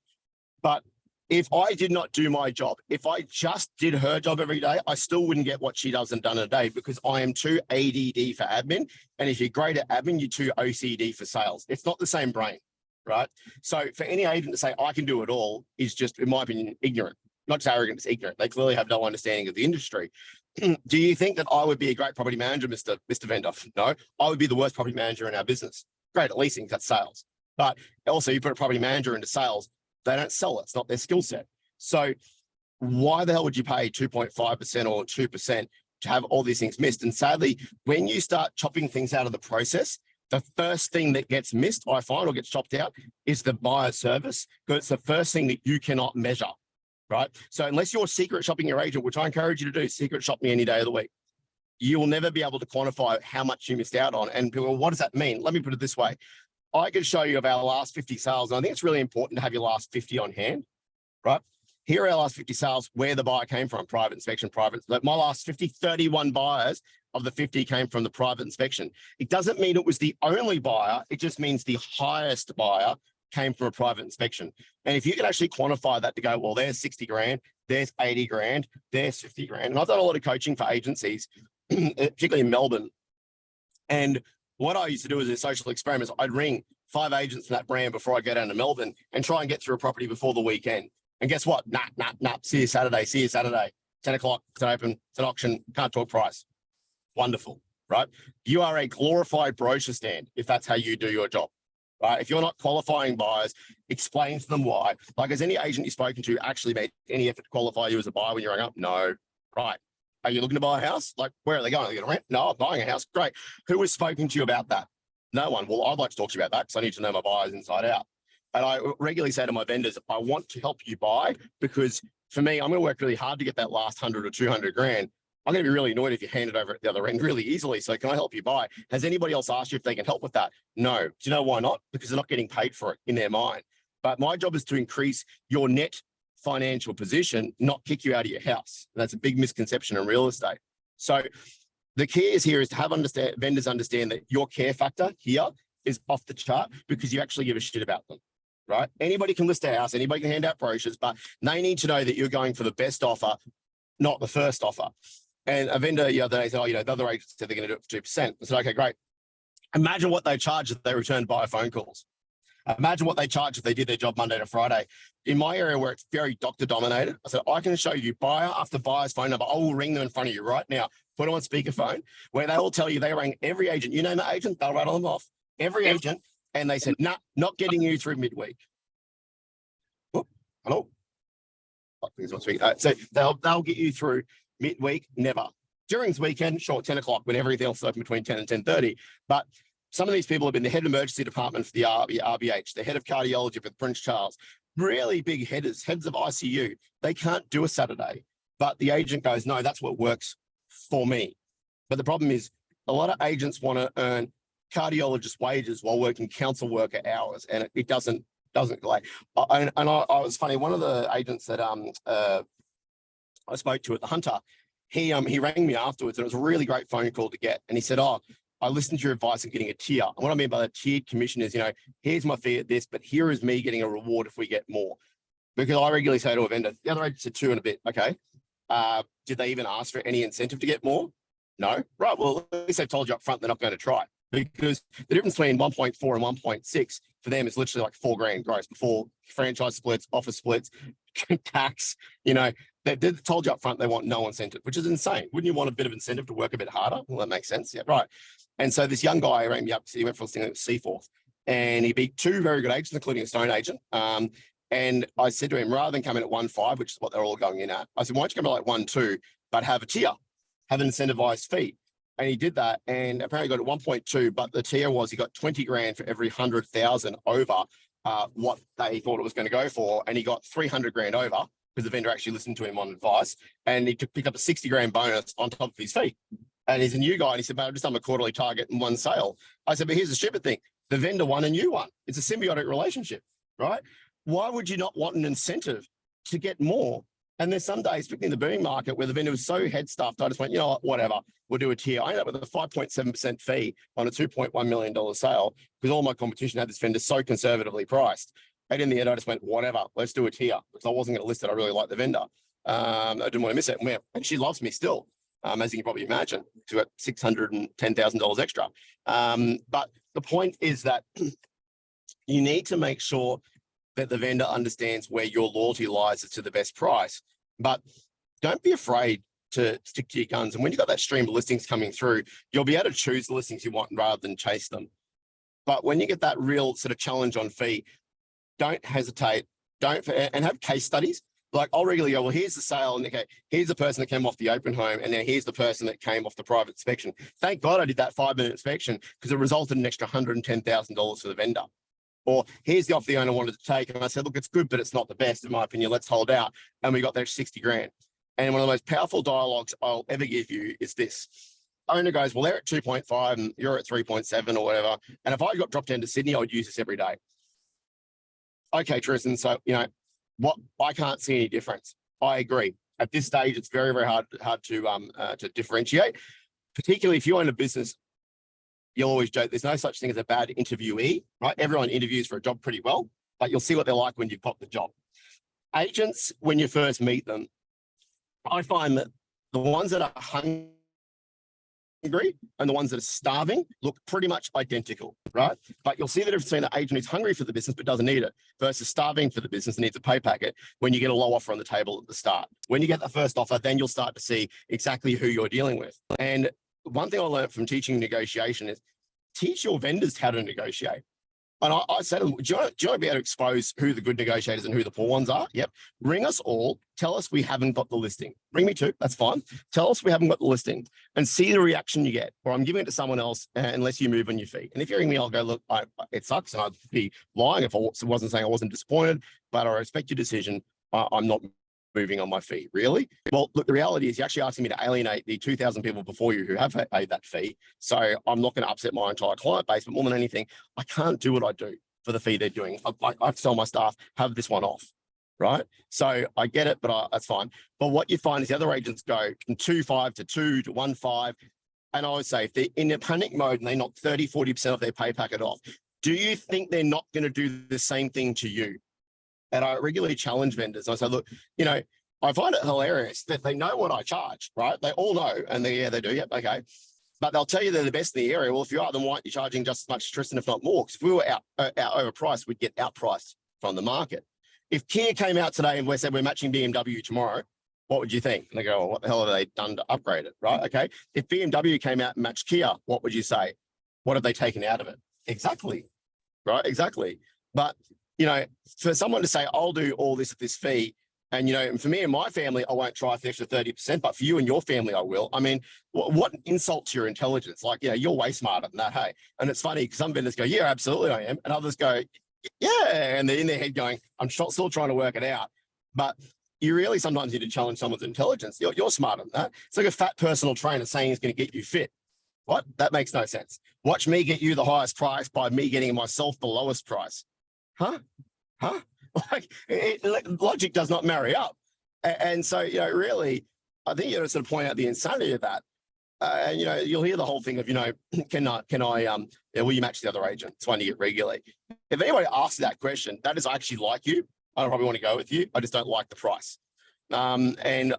But if I did not do my job, if I just did her job every day, I still wouldn't get what she does and done in a day because I am too ADD for admin. And if you're great at admin, you're too OCD for sales. It's not the same brain, right? So for any agent to say, I can do it all is just, in my opinion, ignorant. Not just arrogant, it's ignorant. They clearly have no understanding of the industry. Do you think that I would be a great property manager, Mr. Vendor? No, I would be the worst property manager in our business. Great at leasing, that's sales. But also you put a property manager into sales, they don't sell it. It's not their skill set. So why the hell would you pay 2.5% or 2% to have all these things missed? And sadly, when you start chopping things out of the process, the first thing that gets missed, I find, or gets chopped out is the buyer service, because it's the first thing that you cannot measure, right? So unless you're secret shopping your agent, which I encourage you to do, secret shop me any day of the week, you will never be able to quantify how much you missed out on. And people, well, what does that mean? Let me put it this way. I could show you of our last 50 sales. And I think it's really important to have your last 50 on hand, right? Here are our last 50 sales, where the buyer came from, private inspection, private. Like my last 50, 31 buyers of the 50 came from the private inspection. It doesn't mean it was the only buyer. It just means the highest buyer came from a private inspection. And if you can actually quantify that to go, well, there's 60 grand, there's 80 grand, there's 50 grand. And I've done a lot of coaching for agencies, particularly in Melbourne. And what I used to do as a social experiment is I'd ring 5 agents in that brand before I go down to Melbourne and try and get through a property before the weekend. And guess what? Nah. See you Saturday. 10 o'clock, it's an open, it's an auction, can't talk price. Wonderful, right? You are a glorified brochure stand if that's how you do your job, right? If you're not qualifying buyers, explain to them why. Like, has any agent you've spoken to actually made any effort to qualify you as a buyer when you rang up? No, right. Are you looking to buy a house? Like, where are they going? Are they going to rent? No, I'm buying a house. Great. Who has spoken to you about that? No one. Well, I'd like to talk to you about that because I need to know my buyers inside out. And I regularly say to my vendors, I want to help you buy because for me, I'm going to work really hard to get that last 100 or 200 grand. I'm going to be really annoyed if you hand it over at the other end really easily. So can I help you buy? Has anybody else asked you if they can help with that? No. Do you know why not? Because they're not getting paid for it in their mind. But my job is to increase your net financial position, not kick you out of your house. And that's a big misconception in real estate. So the key is here is to have vendors understand that your care factor here is off the chart because you actually give a shit about them, right? Anybody can list a house, anybody can hand out brochures, but they need to know that you're going for the best offer, not the first offer. And a vendor the other day said, the other agent said they're going to do it for 2%. I said, okay, great. Imagine what they charge if they returned via phone calls. Imagine what they charge if they did their job Monday to Friday. In my area where it's very doctor dominated, I said, I can show you buyer after buyer's phone number. I will ring them in front of you right now, put them on speakerphone, where they will tell you they rang every agent. You name the agent, they'll rattle them off. Every agent. And they said, nah, not getting you through midweek. Oh, hello. So they'll get you through midweek, never. During the weekend, sure, 10 o'clock when everything else is open between 10 and 10:30. But some of these people have been the head of emergency department for the RBH, the head of cardiology for Prince Charles, really big heads of ICU. They can't do a Saturday, but the agent goes, no, that's what works for me. But the problem is a lot of agents want to earn cardiologist wages while working council worker hours, and it doesn't like. I was funny. One of the agents that I spoke to at the Hunter, he rang me afterwards, and it was a really great phone call to get. And he said, "Oh, I listened to your advice on getting a tier. And what I mean by the tiered commission is, here's my fee at this, but here is me getting a reward if we get more." Because I regularly say to a vendor, the other agent said 2 and a bit. Okay. Did they even ask for any incentive to get more? No. Right. Well, at least they've told you up front they're not going to try. Because the difference between 1.4 and 1.6 for them is literally like $4,000 gross before franchise splits, office splits, tax. They've told you up front they want no incentive, which is insane. Wouldn't you want a bit of incentive to work a bit harder? Well, that makes sense. Yeah, right. And so this young guy rang me up. He went for a thing at Seaforth, and he beat 2 very good agents, including a Stone agent. And I said to him, rather than come in at 1.5, which is what they're all going in at, I said, why don't you come in like 1.2, but have a tier, have an incentivized fee. And he did that, and apparently got it 1.2, but the tier was he got $20,000 for every 100,000 over what they thought it was going to go for, and he got $300,000 over because the vendor actually listened to him on advice, and he picked up a $60,000 bonus on top of his fee. And he's a new guy, and he said, "Mate, I've just done a quarterly target and 1 sale." I said, "But here's the stupid thing: the vendor won and you won. It's a symbiotic relationship, right? Why would you not want an incentive to get more?" And there's some days, particularly in the booming market, where the vendor was so head stuffed, I just went, whatever, we'll do a tier. I ended up with a 5.7% fee on a $2.1 million sale because all my competition had this vendor so conservatively priced. And in the end, I just went, whatever, let's do a tier because I wasn't going to list it. I really liked the vendor. I didn't want to miss it. And she loves me still, as you can probably imagine, to at $610,000 extra. But the point is that you need to make sure that the vendor understands where your loyalty lies as to the best price. But don't be afraid to stick to your guns. And when you've got that stream of listings coming through, you'll be able to choose the listings you want rather than chase them. But when you get that real sort of challenge on fee, don't hesitate. And have case studies. Like I'll regularly go, well, here's the sale, and okay, here's the person that came off the open home, and then here's the person that came off the private inspection. Thank God I did that 5-minute inspection because it resulted in an extra $110,000 for the vendor. Or here's the offer the owner wanted to take. And I said, look, it's good, but it's not the best, in my opinion. Let's hold out. And we got that $60,000. And one of the most powerful dialogues I'll ever give you is this. Owner goes, well, they're at 2.5 and you're at 3.7 or whatever. And if I got dropped down to Sydney, I would use this every day. Okay, Tristen. So, what I can't see any difference. I agree. At this stage, it's very, very hard to differentiate, particularly if you own a business. You'll always joke, there's no such thing as a bad interviewee, right? Everyone interviews for a job pretty well, but you'll see what they're like when you've got the job. Agents, when you first meet them, I find that the ones that are hungry and the ones that are starving look pretty much identical, right? But you'll see the difference between an agent who's hungry for the business but doesn't need it versus starving for the business and needs a pay packet when you get a low offer on the table at the start. When you get the first offer, then you'll start to see exactly who you're dealing with. And one thing I learned from teaching negotiation is teach your vendors how to negotiate. And I said to them, do you want to be able to expose who the good negotiators and who the poor ones are? Yep. Ring us all. Tell us we haven't got the listing. Ring me too. That's fine. Tell us we haven't got the listing and see the reaction you get. Or I'm giving it to someone else unless you move on your feet. And if you ring me, I'll go, look, it sucks. And I'd be lying if I wasn't saying I wasn't disappointed, but I respect your decision. I'm not moving on my fee. Really? Well, look, the reality is you're actually asking me to alienate the 2,000 people before you who have paid that fee. So I'm not going to upset my entire client base, but more than anything, I can't do what I do for the fee they're doing. I have to tell my staff, have this one off, right? So I get it, but that's fine. But what you find is the other agents go from 2.5 to 2 to 1.5. And I would say if they're in a panic mode and they knock 30, 40% of their pay packet off, do you think they're not going to do the same thing to you? And I regularly challenge vendors. I say, look, you know, I find it hilarious that they know what I charge, right? They all know, and they do. Yep, okay. But they'll tell you they're the best in the area. Well, if you are, then why aren't you charging just as much as Tristen, if not more? Because if we were out overpriced, we'd get outpriced from the market. If Kia came out today and we said we're matching BMW tomorrow, what would you think? And they go, well, what the hell have they done to upgrade it, right? Okay. If BMW came out and matched Kia, what would you say? What have they taken out of it? Exactly, right? Exactly. But you know, for someone to say, I'll do all this at this fee, and, you know, and for me and my family, I won't try for the extra 30%, but for you and your family, I will. I mean, what an insult to your intelligence. Like, you know, you're way smarter than that, hey? And it's funny because some vendors go, yeah, absolutely I am. And others go, yeah. And they're in their head going, I'm still trying to work it out. But you really sometimes need to challenge someone's intelligence. You're smarter than that. It's like a fat personal trainer saying he's going to get you fit. What? That makes no sense. Watch me get you the highest price by me getting myself the lowest price. Huh? Like logic does not marry up. And so, you know, really, I think you got to sort of point out the insanity of that. And, you know, you'll hear the whole thing of, you know, will you match the other agent? It's one you get regularly. If anybody asks that question, that is, I actually like you. I don't probably want to go with you. I just don't like the price. And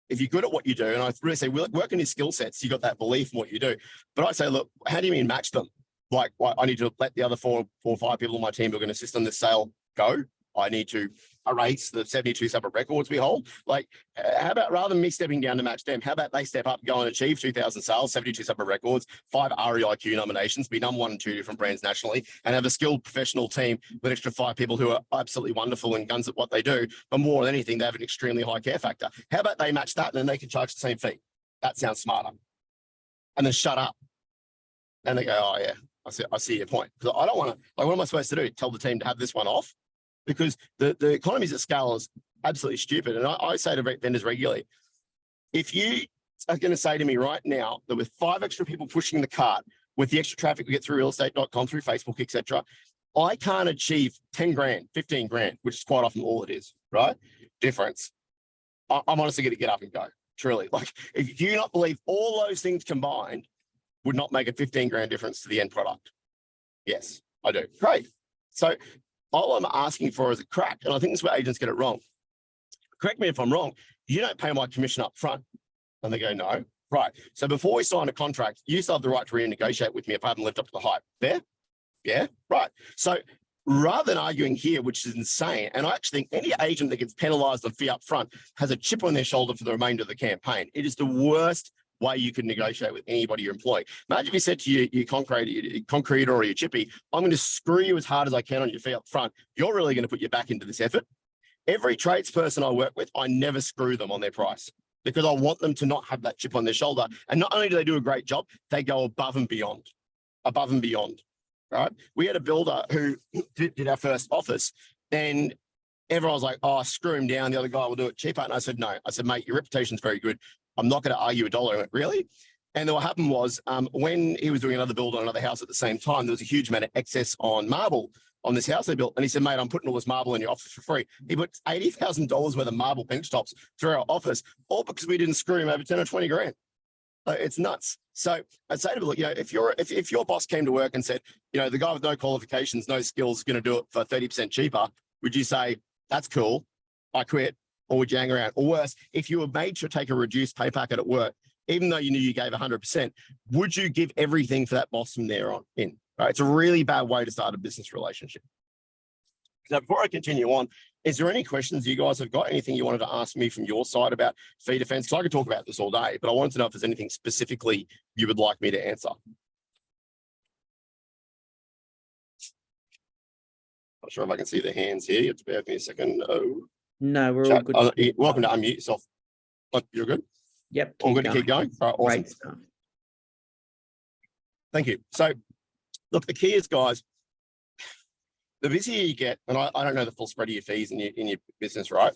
if you're good at what you do, and I really say, work on your skill sets, you got that belief in what you do. But I say, look, how do you mean match them? Like, I need to let the other four or five people on my team who are going to assist on this sale go. I need to erase the 72 separate records we hold. Like, how about rather than me stepping down to match them, how about they step up, go and achieve 2,000 sales, 72 separate records, 5 REIQ nominations, be number 1 and 2 different brands nationally, and have a skilled professional team with an extra 5 people who are absolutely wonderful and guns at what they do. But more than anything, they have an extremely high care factor. How about they match that and then they can charge the same fee? That sounds smarter. And then shut up. And they go, oh yeah, I see your point. Because I don't want to, like, what am I supposed to do? Tell the team to have this one off? Because the economies at scale is absolutely stupid. And I say to vendors regularly, if you are going to say to me right now that with 5 extra people pushing the cart, with the extra traffic we get through realestate.com, through Facebook, etc., I can't achieve 10 grand, 15 grand, which is quite often all it is, right? Difference. I'm honestly going to get up and go, truly. Like, if you not believe all those things combined would not make a 15 grand difference to the end product? Yes, I do. Great. So all I'm asking for is a crack. And I think this is where agents get it wrong. Correct me if I'm wrong. You don't pay my commission up front. And they go, no. Right. So before we sign a contract, you still have the right to renegotiate with me if I haven't lived up to the hype. Fair? Yeah. Right. So rather than arguing here, which is insane, and I actually think any agent that gets penalized on fee up front has a chip on their shoulder for the remainder of the campaign. It is the worst way you can negotiate with anybody you employ. Imagine if you said to your concrete or your chippy, I'm going to screw you as hard as I can on your fee up front. You're really going to put your back into this effort. Every tradesperson I work with, I never screw them on their price because I want them to not have that chip on their shoulder. And not only do they do a great job, they go above and beyond, right? We had a builder who did our first office and everyone was like, oh, screw him down. The other guy will do it cheaper. And I said, no. I said, mate, your reputation's very good. I'm not going to argue a dollar. I went, really? And then what happened was when he was doing another build on another house at the same time, there was a huge amount of excess on marble on this house they built. And he said, mate, I'm putting all this marble in your office for free. He put $80,000 worth of marble bench tops through our office, all because we didn't screw him over 10 or 20 grand. It's nuts. So I'd say to them, look, you know, if your boss came to work and said, you know, the guy with no qualifications, no skills is going to do it for 30% cheaper, would you say, that's cool, I quit? Or would you hang around? Or worse, if you were made to take a reduced pay packet at work, even though you knew you gave 100%, would you give everything for that boss from there on in? Right? It's a really bad way to start a business relationship. Now, before I continue on, is there any questions you guys have got? Anything you wanted to ask me from your side about fee defense? Because I could talk about this all day, but I wanted to know if there's anything specifically you would like me to answer. Not sure if I can see the hands here. You have to bear with me a second. Oh, No, we're all chat. good. Welcome to unmute yourself. Oh, you're good? Yep. All good to keep going? All right, awesome. Great stuff. Thank you. So, look, the key is, guys, the busier you get, and I don't know the full spread of your fees in your business, right?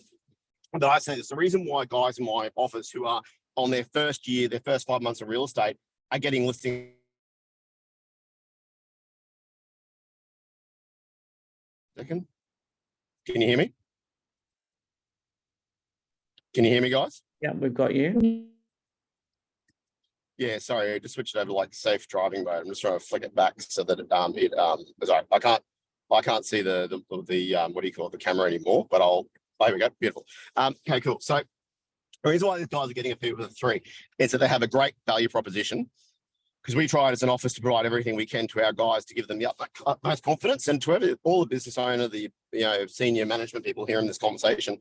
But I say this, the reason why guys in my office who are on their first year, their first 5 months of real estate are getting listing. Second. Can you hear me? Can you hear me, guys? Yeah, we've got you. Yeah, sorry, I just switched it over to like safe driving mode. I'm just trying to flick it back so that sorry, I can't see the what do you call it, the camera anymore, but there we go, beautiful. Okay, cool. So the reason why these guys are getting a fee with a 3 is that they have a great value proposition, because we try as an office to provide everything we can to our guys to give them the utmost confidence, and to all the business owner, the senior management people here in this conversation,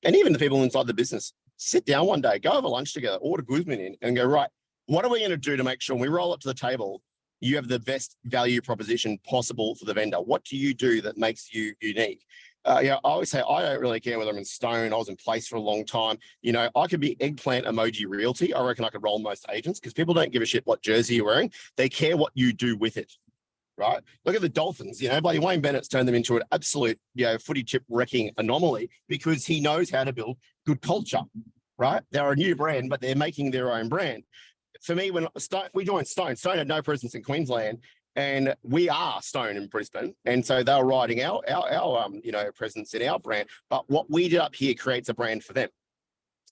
and even the people inside the business, sit down one day, go have a lunch together, order Guzman in, and go, right, what are we going to do to make sure when we roll up to the table, you have the best value proposition possible for the vendor? What do you do that makes you unique? I always say, I don't really care whether I'm in stone. I was in place for a long time. I could be eggplant emoji realty. I reckon I could roll most agents, because people don't give a shit what jersey you're wearing. They care what you do with it, right? Look at the Dolphins. Bloody Wayne Bennett's turned them into an absolute, footy chip wrecking anomaly, because he knows how to build good culture, right? They're a new brand, but they're making their own brand. For me, when we joined Stone had no presence in Queensland, and we are Stone in Brisbane, and so they were riding our presence in our brand. But what we did up here creates a brand for them,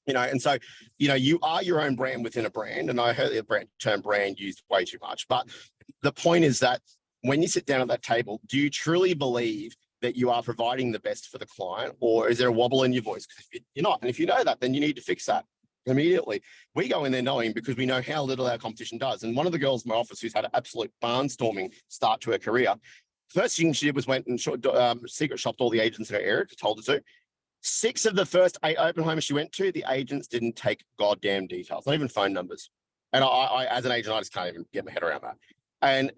and so you are your own brand within a brand. And I heard the term brand used way too much, but the point is that when you sit down at that table, do you truly believe that you are providing the best for the client, or is there a wobble in your voice? Because you're not, and if you know that, then you need to fix that immediately. We go in there knowing, because we know how little our competition does. And one of the girls in my office who's had an absolute barnstorming start to her career, first thing she did was went and secret shopped all the agents in her area, told her to. 6 of the first 8 open homes she went to, the agents didn't take goddamn details, not even phone numbers. And I as an agent, I just can't even get my head around that. And,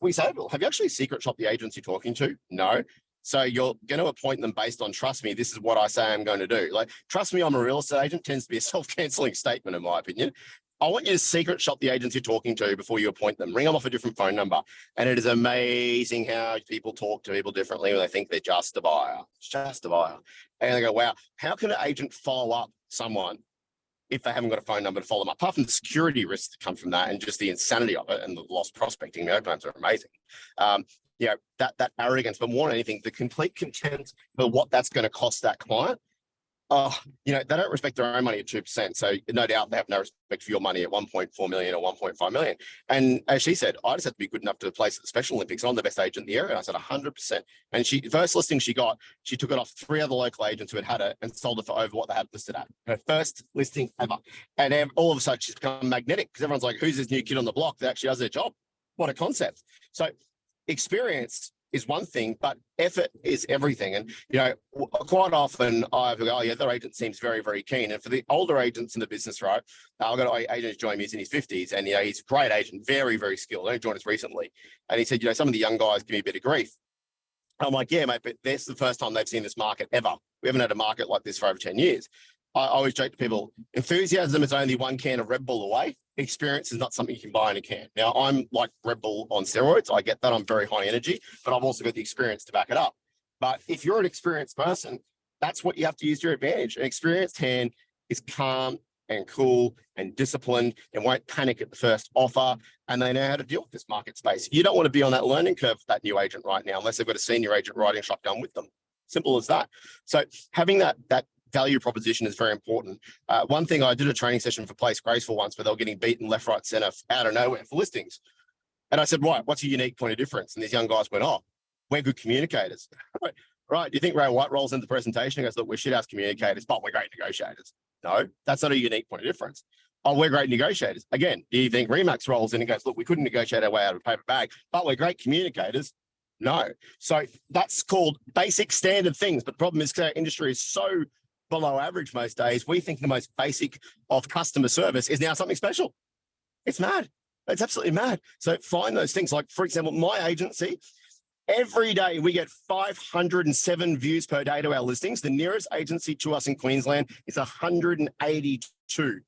we say, well, have you actually secret shopped the agents you're talking to? No. So you're going to appoint them based on, trust me, this is what I say I'm going to do. Like, trust me, I'm a real estate agent, tends to be a self-canceling statement, in my opinion. I want you to secret shop the agents you're talking to before you appoint them. Ring them off a different phone number. And it is amazing how people talk to people differently when they think they're just a buyer. It's just a buyer. And they go, wow, how can an agent follow up someone if they haven't got a phone number to follow them up? Apart from the security risks that come from that, and just the insanity of it, and the lost prospecting, the open homes are amazing. That arrogance, but more than anything, the complete contempt for what that's going to cost that client. They don't respect their own money at 2%. So no doubt they have no respect for your money at 1.4 million or 1.5 million. And as she said, I just have to be good enough to place at the Special Olympics. I'm the best agent in the area. And I said 100%. And first listing she got, she took it off 3 other local agents who had it and sold it for over what they had listed at. Her first listing ever. And then all of a sudden she's become magnetic, because everyone's like, who's this new kid on the block that actually does their job? What a concept. So experience is one thing, but effort is everything. And, quite often I go, oh yeah, their agent seems very, very keen. And for the older agents in the business, right, I've got an agent who's joined me, he's in his 50s, and, he's a great agent, very, very skilled. He joined us recently. And he said, some of the young guys give me a bit of grief. I'm like, yeah, mate, but this is the first time they've seen this market ever. We haven't had a market like this for over 10 years. I always joke to people, enthusiasm is only 1 can of Red Bull away. Experience is not something you can buy in a can. Now, I'm like Red Bull on steroids. I get that. I'm very high energy, but I've also got the experience to back it up. But if you're an experienced person, that's what you have to use to your advantage. An experienced hand is calm and cool and disciplined and won't panic at the first offer, and they know how to deal with this market space. You don't want to be on that learning curve for that new agent right now, unless they've got a senior agent riding shotgun with them. Simple as that. So having that value proposition is very important. One thing, I did a training session for Place Graceful once, where they were getting beaten left, right, center out of nowhere for listings. And I said, right, what's your unique point of difference? And these young guys went, oh, we're good communicators. Right. Do you think Ray White rolls into the presentation and goes, look, we're shit house communicators, but we're great negotiators? No, that's not a unique point of difference. Oh, we're great negotiators. Again, do you think Remax rolls in and goes, look, we couldn't negotiate our way out of a paper bag, but we're great communicators? No. So that's called basic standard things. But the problem is, our industry is so below average most days, we think the most basic of customer service is now something special. It's mad. It's absolutely mad. So find those things. Like, for example, my agency, Every day we get 507 views per day to our listings. The nearest agency to us in Queensland is 182,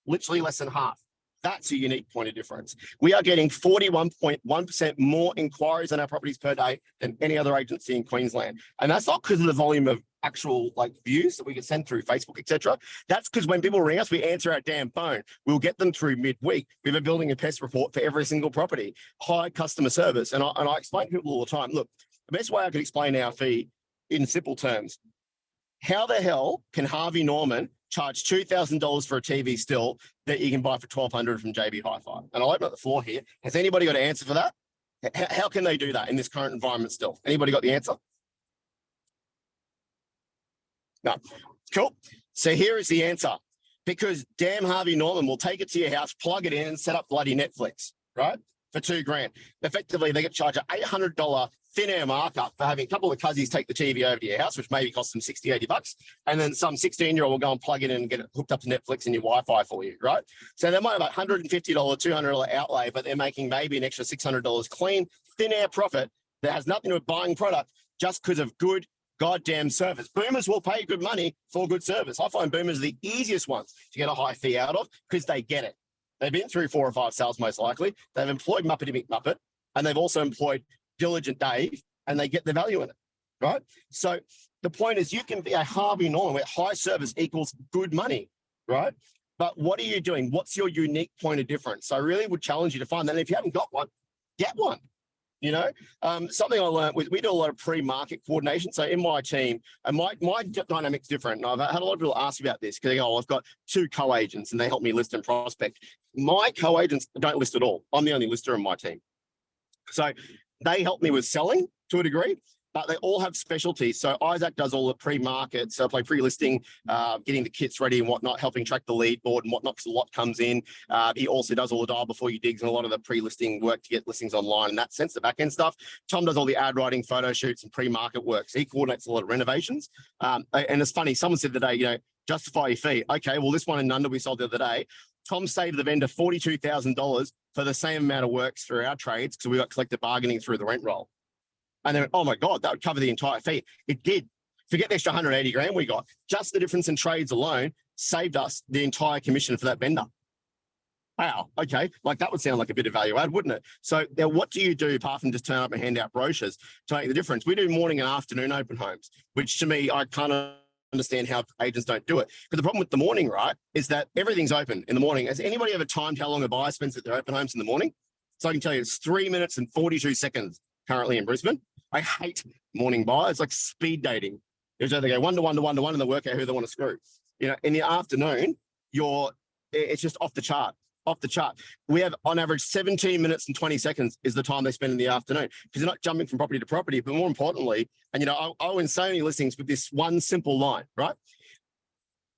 literally less than half. That's a unique point of difference. We are getting 41.1% more inquiries on our properties per day than any other agency in Queensland. And that's not because of the volume of actual views that we get sent through Facebook, etc. That's because when people ring us, we answer our damn phone. We'll get them through midweek. We have a building and pest report for every single property, high customer service. And I explain to people all the time, look, the best way I could explain our fee in simple terms, how the hell can Harvey Norman charge $2,000 for a TV still that you can buy for $1,200 from JB Hi-Fi? And I'll open up the floor here. Has anybody got an answer for that? How can they do that in this current environment still? Anybody got the answer? No. Cool. So here is the answer. Because damn Harvey Norman will take it to your house, plug it in, and set up bloody Netflix, right? For $2,000. Effectively, they get charged an $800 thin air markup for having a couple of cousins take the TV over to your house, which maybe costs them 60, 80 bucks. And then some 16-year-old will go and plug it in and get it hooked up to Netflix and your Wi-Fi for you, right? So they might have $150, $200 outlay, but they're making maybe an extra $600 clean, thin air profit that has nothing to do with buying product just because of good goddamn service. Boomers will pay good money for good service. I find boomers are the easiest ones to get a high fee out of because they get it. They've been through 4 or 5 sales most likely. They've employed Muppety McMuppet, and they've also employed Diligent Dave, and they get the value in it, right? So the point is you can be a Harvey Norman where high service equals good money, right? But what are you doing? What's your unique point of difference? So I really would challenge you to find that. And if you haven't got one, get one. You know, something I learned was we do a lot of pre-market coordination. So in my team, and my dynamic's different. And I've had a lot of people ask me about this because they go, oh, I've got 2 co-agents and they help me list and prospect. My co-agents don't list at all. I'm the only lister in my team. So they help me with selling to a degree, but they all have specialties. So Isaac does all the pre-market, so like pre-listing, getting the kits ready and whatnot, helping track the lead board and whatnot, because a lot comes in. He also does all the dial before you digs and a lot of the pre-listing work to get listings online in that sense, the back-end stuff. Tom does all the ad writing, photo shoots and pre-market work. So he coordinates a lot of renovations. And it's funny, someone said today, you know, justify your fee. Okay, well, this one in Nunda we sold the other day, Tom saved the vendor $42,000 for the same amount of works through our trades because we got collective bargaining through the rent roll. And then, oh my God, that would cover the entire fee. It did. Forget the extra 180 grand we got. Just the difference in trades alone saved us the entire commission for that vendor. Wow, okay. Like that would sound like a bit of value add, wouldn't it? So now what do you do apart from just turn up and hand out brochures to make the difference? We do morning and afternoon open homes, which to me, I kind of understand how agents don't do it. But the problem with the morning, right, is that everything's open in the morning. Has anybody ever timed how long a buyer spends at their open homes in the morning? So I can tell you it's 3 minutes and 42 seconds currently in Brisbane. I hate morning buyers. It's like speed dating. It's like they go 1 to 1 to 1 to 1 and they work out who they want to screw. You know, in the afternoon, it's just off the chart. Off the chart. We have on average 17 minutes and 20 seconds is the time they spend in the afternoon because they're not jumping from property to property. But more importantly, and you know, I win so many listings with this one simple line, right?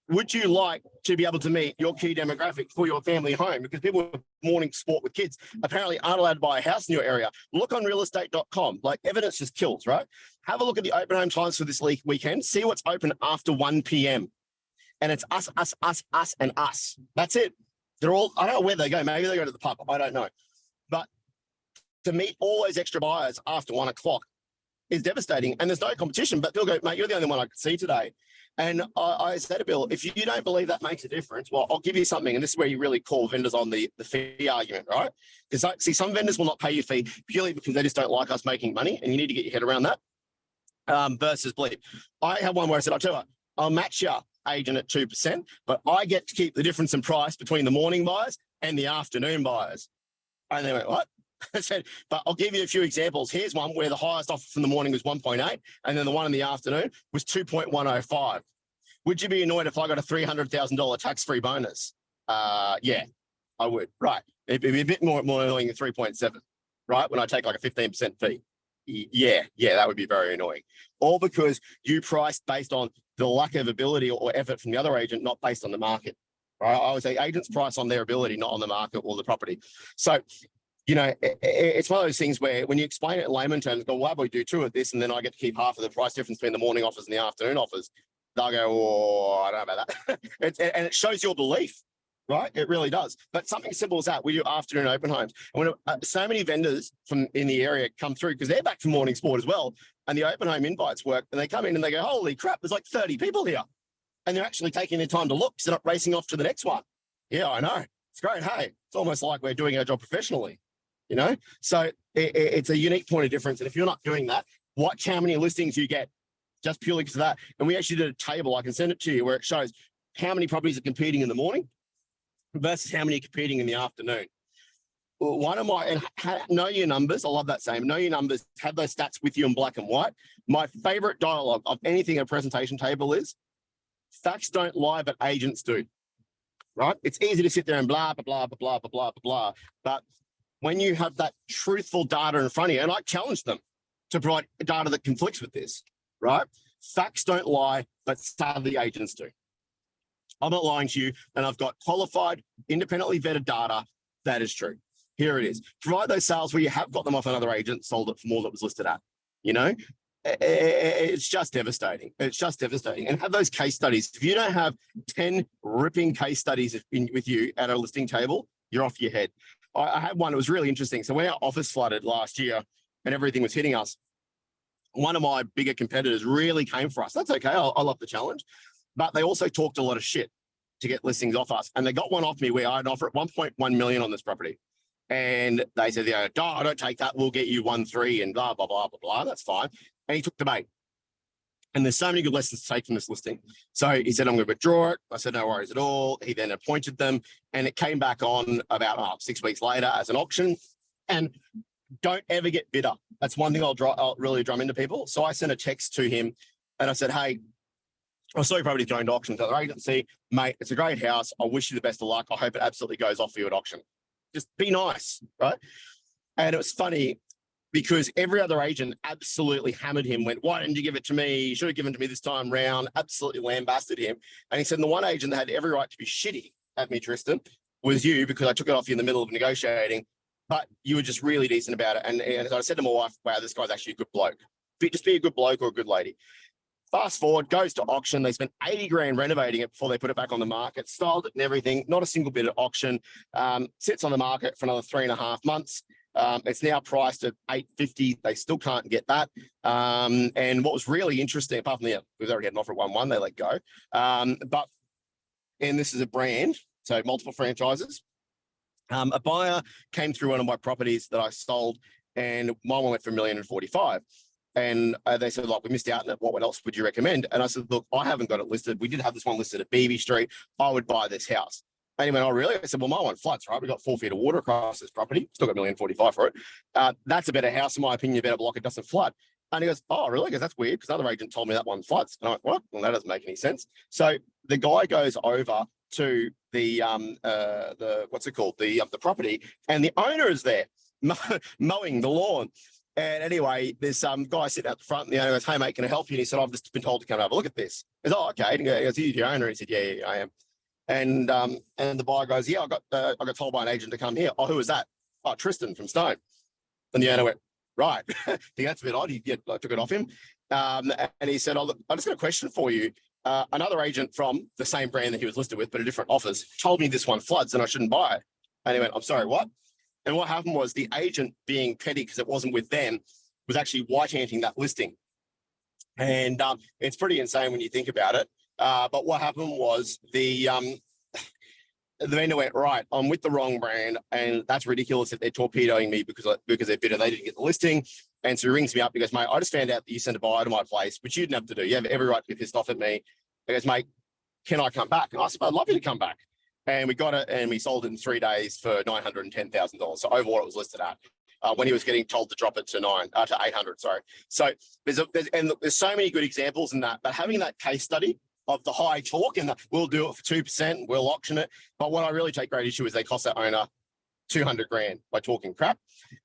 Would you like to be able to meet your key demographic for your family home? Because people with morning sport with kids apparently aren't allowed to buy a house in your area. Look on realestate.com. Like evidence just kills, right? Have a look at the open home times for this weekend. See what's open after 1 p.m. And it's us, and us. That's it. They're all, I don't know where they go. Maybe they go to the pub. I don't know. But to meet all those extra buyers after 1 o'clock is devastating. And there's no competition. But Bill goes, mate, you're the only one I could see today. And I said to Bill, if you don't believe that makes a difference, well, I'll give you something. And this is where you really call vendors on the fee argument, right? Because see, some vendors will not pay your fee purely because they just don't like us making money. And you need to get your head around that versus bleed. I have one where I said, I'll tell you, I'll match your agent at 2%, but I get to keep the difference in price between the morning buyers and the afternoon buyers. And they went, what? I said, but I'll give you a few examples. Here's one where the highest offer from the morning was 1.8, and then the one in the afternoon was 2.105. Would you be annoyed if I got a $300,000 tax-free bonus? Yeah, I would. Right. It'd be a bit more annoying than 3.7, right? When I take like a 15% fee. Yeah, that would be very annoying. All because you priced based on the lack of ability or effort from the other agent, not based on the market. Right? I would say agents price on their ability, not on the market or the property. So, you know, it's one of those things where when you explain it in layman terms, go, why would we do 2 of this? And then I get to keep half of the price difference between the morning offers and the afternoon offers. They'll go, oh, I don't know about that. And it shows your belief. right? It really does. But something simple as that, we do afternoon open homes. And when so many vendors from in the area come through because they're back from morning sport as well, and the open home invites work, and they come in and they go, holy crap, there's like 30 people here. And they're actually taking their time to look, so they're not racing off to the next one. Yeah, I know. It's great. Hey, it's almost like we're doing our job professionally, you know? So it's a unique point of difference. And if you're not doing that, watch how many listings you get just purely because of that. And we actually did a table, I can send it to you, where it shows how many properties are competing in the morning versus how many are competing in the afternoon. One of my, and know your numbers, I love that saying, know your numbers, have those stats with you in black and white. My favorite dialogue of anything at a presentation table is, facts don't lie, but agents do, right? It's easy to sit there and blah, blah, blah, blah, blah, blah, blah, but when you have that truthful data in front of you, and I challenge them to provide data that conflicts with this, right? Facts don't lie, but sadly agents do. I'm not lying to you, and I've got qualified, independently vetted data that is true. Here it is. Provide those sales where you have got them off another agent, sold it for more than it was listed at. You know, it's just devastating. It's just devastating. And have those case studies. If you don't have 10 ripping case studies with you at a listing table, you're off your head. I had one, it was really interesting. So when our office flooded last year and everything was hitting us, one of my bigger competitors really came for us. That's okay. I love the challenge. But they also talked a lot of shit to get listings off us. And they got one off me where I'd offer it 1.1 million on this property. And they said, I don't take that. We'll get you 1.3 and blah, blah, blah, blah, blah. That's fine. And he took the bait. And there's so many good lessons to take from this listing. So he said, I'm going to withdraw it. I said, no worries at all. He then appointed them and it came back on about 6 weeks later as an auction. And don't ever get bitter. That's one thing I'll really drum into people. So I sent a text to him and I said, hey, I saw your property going to auction to other agency. Mate, it's a great house. I wish you the best of luck. I hope it absolutely goes off for you at auction. Just be nice, right? And it was funny because every other agent absolutely hammered him, went, why didn't you give it to me? You should have given it to me this time round, absolutely lambasted him. And he said, the one agent that had every right to be shitty at me, Tristen, was you because I took it off you in the middle of negotiating, but you were just really decent about it. And as I said to my wife, wow, this guy's actually a good bloke. Just be a good bloke or a good lady. Fast forward, goes to auction. They spent 80 grand renovating it before they put it back on the market, styled it and everything, not a single bit at auction, sits on the market for another 3.5 months. It's now priced at 850. They still can't get that. And what was really interesting, apart from we've already had an offer at 1.1, they let go. And this is a brand, so multiple franchises. A buyer came through one of my properties that I sold and my one went for $1,045,000. And they said, like, we missed out on it. What else would you recommend? And I said, look, I haven't got it listed. We did have this one listed at Beebe Street. I would buy this house. And he went, oh, really? I said, well, my one floods, right? We've got 4 feet of water across this property. Still got $1,045,000 for it. That's a better house, in my opinion, a better block. It doesn't flood. And he goes, oh, really? Because that's weird because another agent told me that one floods. And I went, what? Well, that doesn't make any sense. So the guy goes over to the what's it called? The property, and the owner is there mowing the lawn. And anyway, there's some guy sitting out the front, and the owner goes, hey, mate, can I help you? And he said, I've just been told to come have a look at this. He goes, oh, okay. And he goes, are you the owner? And he said, yeah, I am. And the buyer goes, yeah, I got told by an agent to come here. Oh, who was that? Oh, Tristen from Stone. And the owner went, right. I think that's a bit odd. I took it off him. And he said, oh, look, I just got a question for you. Another agent from the same brand that he was listed with, but a different offers, told me this one floods and I shouldn't buy it. And he went, I'm sorry, what? And what happened was the agent, being petty because it wasn't with them, was actually white-handing that listing. And it's pretty insane when you think about it. But what happened was the vendor went, right, I'm with the wrong brand, and that's ridiculous that they're torpedoing me because they're bitter. They didn't get the listing. And so he rings me up. He goes, mate, I just found out that you sent a buyer to my place, which you didn't have to do. You have every right to be pissed off at me. He goes, mate, can I come back? And I said, I'd love you to come back. And we got it, and we sold it in 3 days for $910,000. So over what it was listed at, when he was getting told to drop it to 800. Sorry. So there's so many good examples in that. But having that case study of the high talk and we'll do it for 2%, we'll auction it. But what I really take great issue is they cost that owner 200 grand by talking crap.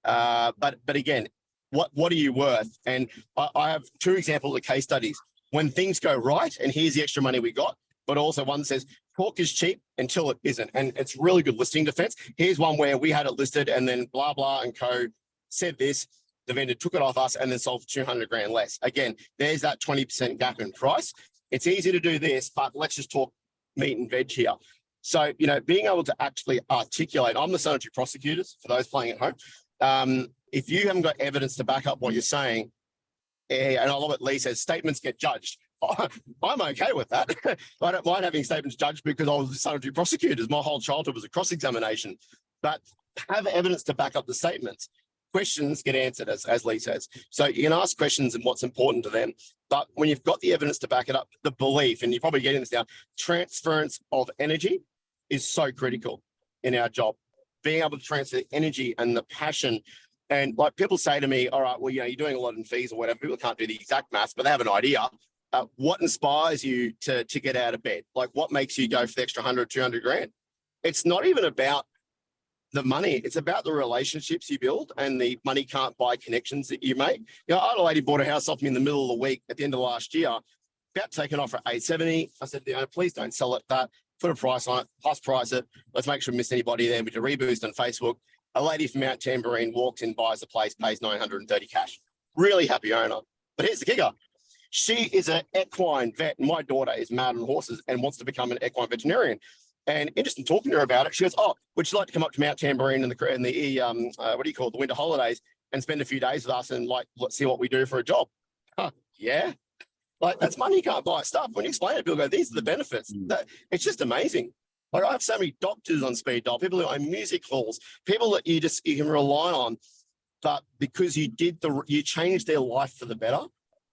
But again, what are you worth? And I have 2 examples of case studies when things go right, and here's the extra money we got. But also one that says talk is cheap until it isn't. And it's really good listing defense. Here's one where we had it listed and then blah, blah, and co said this. The vendor took it off us and then sold for 200 grand less. Again, there's that 20% gap in price. It's easy to do this, but let's just talk meat and veg here. So, you know, being able to actually articulate, I'm the sanitary prosecutors for those playing at home. If you haven't got evidence to back up what you're saying, and I love what Lee says, statements get judged. I'm okay with that. I don't mind having statements judged because I was a sanitary prosecutor. My whole childhood was a cross-examination. But have evidence to back up the statements. Questions get answered, as Lee says. So you can ask questions and what's important to them. But when you've got the evidence to back it up, the belief, and you're probably getting this down, transference of energy is so critical in our job. Being able to transfer the energy and the passion. And like people say to me, all right, well, you know, you're doing a lot in fees or whatever. People can't do the exact maths, but they have an idea. What inspires you to get out of bed? Like what makes you go for the extra 100, 200 grand? It's not even about the money. It's about the relationships you build and the money can't buy connections that you make. You know, I had a lady bought a house off me in the middle of the week at the end of last year, about taken off at 870. I said, you know, please don't sell it that. Put a price on it, plus price it. Let's make sure we miss anybody there. We did a reboost on Facebook. A lady from Mount Tambourine walks in, buys the place, pays 930 cash. Really happy owner. But here's the kicker. She is an equine vet. And my daughter is mad on horses and wants to become an equine veterinarian. And interesting talking to her about it. She goes, oh, would you like to come up to Mount Tambourine and the winter holidays and spend a few days with us and like, let's see what we do for a job? Huh, yeah. Like that's money you can't buy stuff. When you explain it, people go, these are the benefits. It's just amazing. Like I have so many doctors on speed dial, people who own music halls, people that you can rely on, but because you changed their life for the better.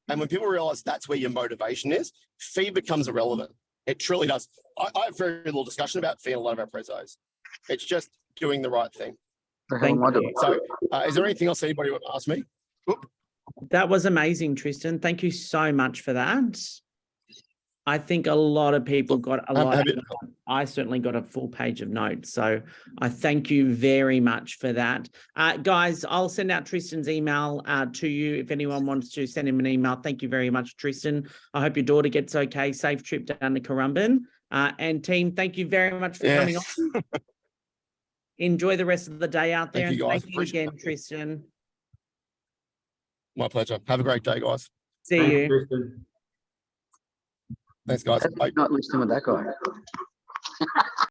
And when people realize that's where your motivation is, fee becomes irrelevant. It truly does. I have very little discussion about fee in a lot of our prezos. It's just doing the right thing. Thank you. So is there anything else anybody would ask me? Oop. That was amazing, Tristen. Thank you so much for that. I think a lot of people got a lot. I certainly got a full page of notes. So I thank you very much for that. Guys, I'll send out Tristen's email to you if anyone wants to send him an email. Thank you very much, Tristen. I hope your daughter gets okay. Safe trip down to Currumbin. And team, thank you very much for coming on. Enjoy the rest of the day out there. Thank you, guys. Thank you again, Tristen. My pleasure. Have a great day, guys. See you. Tristen. Thanks, guys. Bye. Not listening with that guy.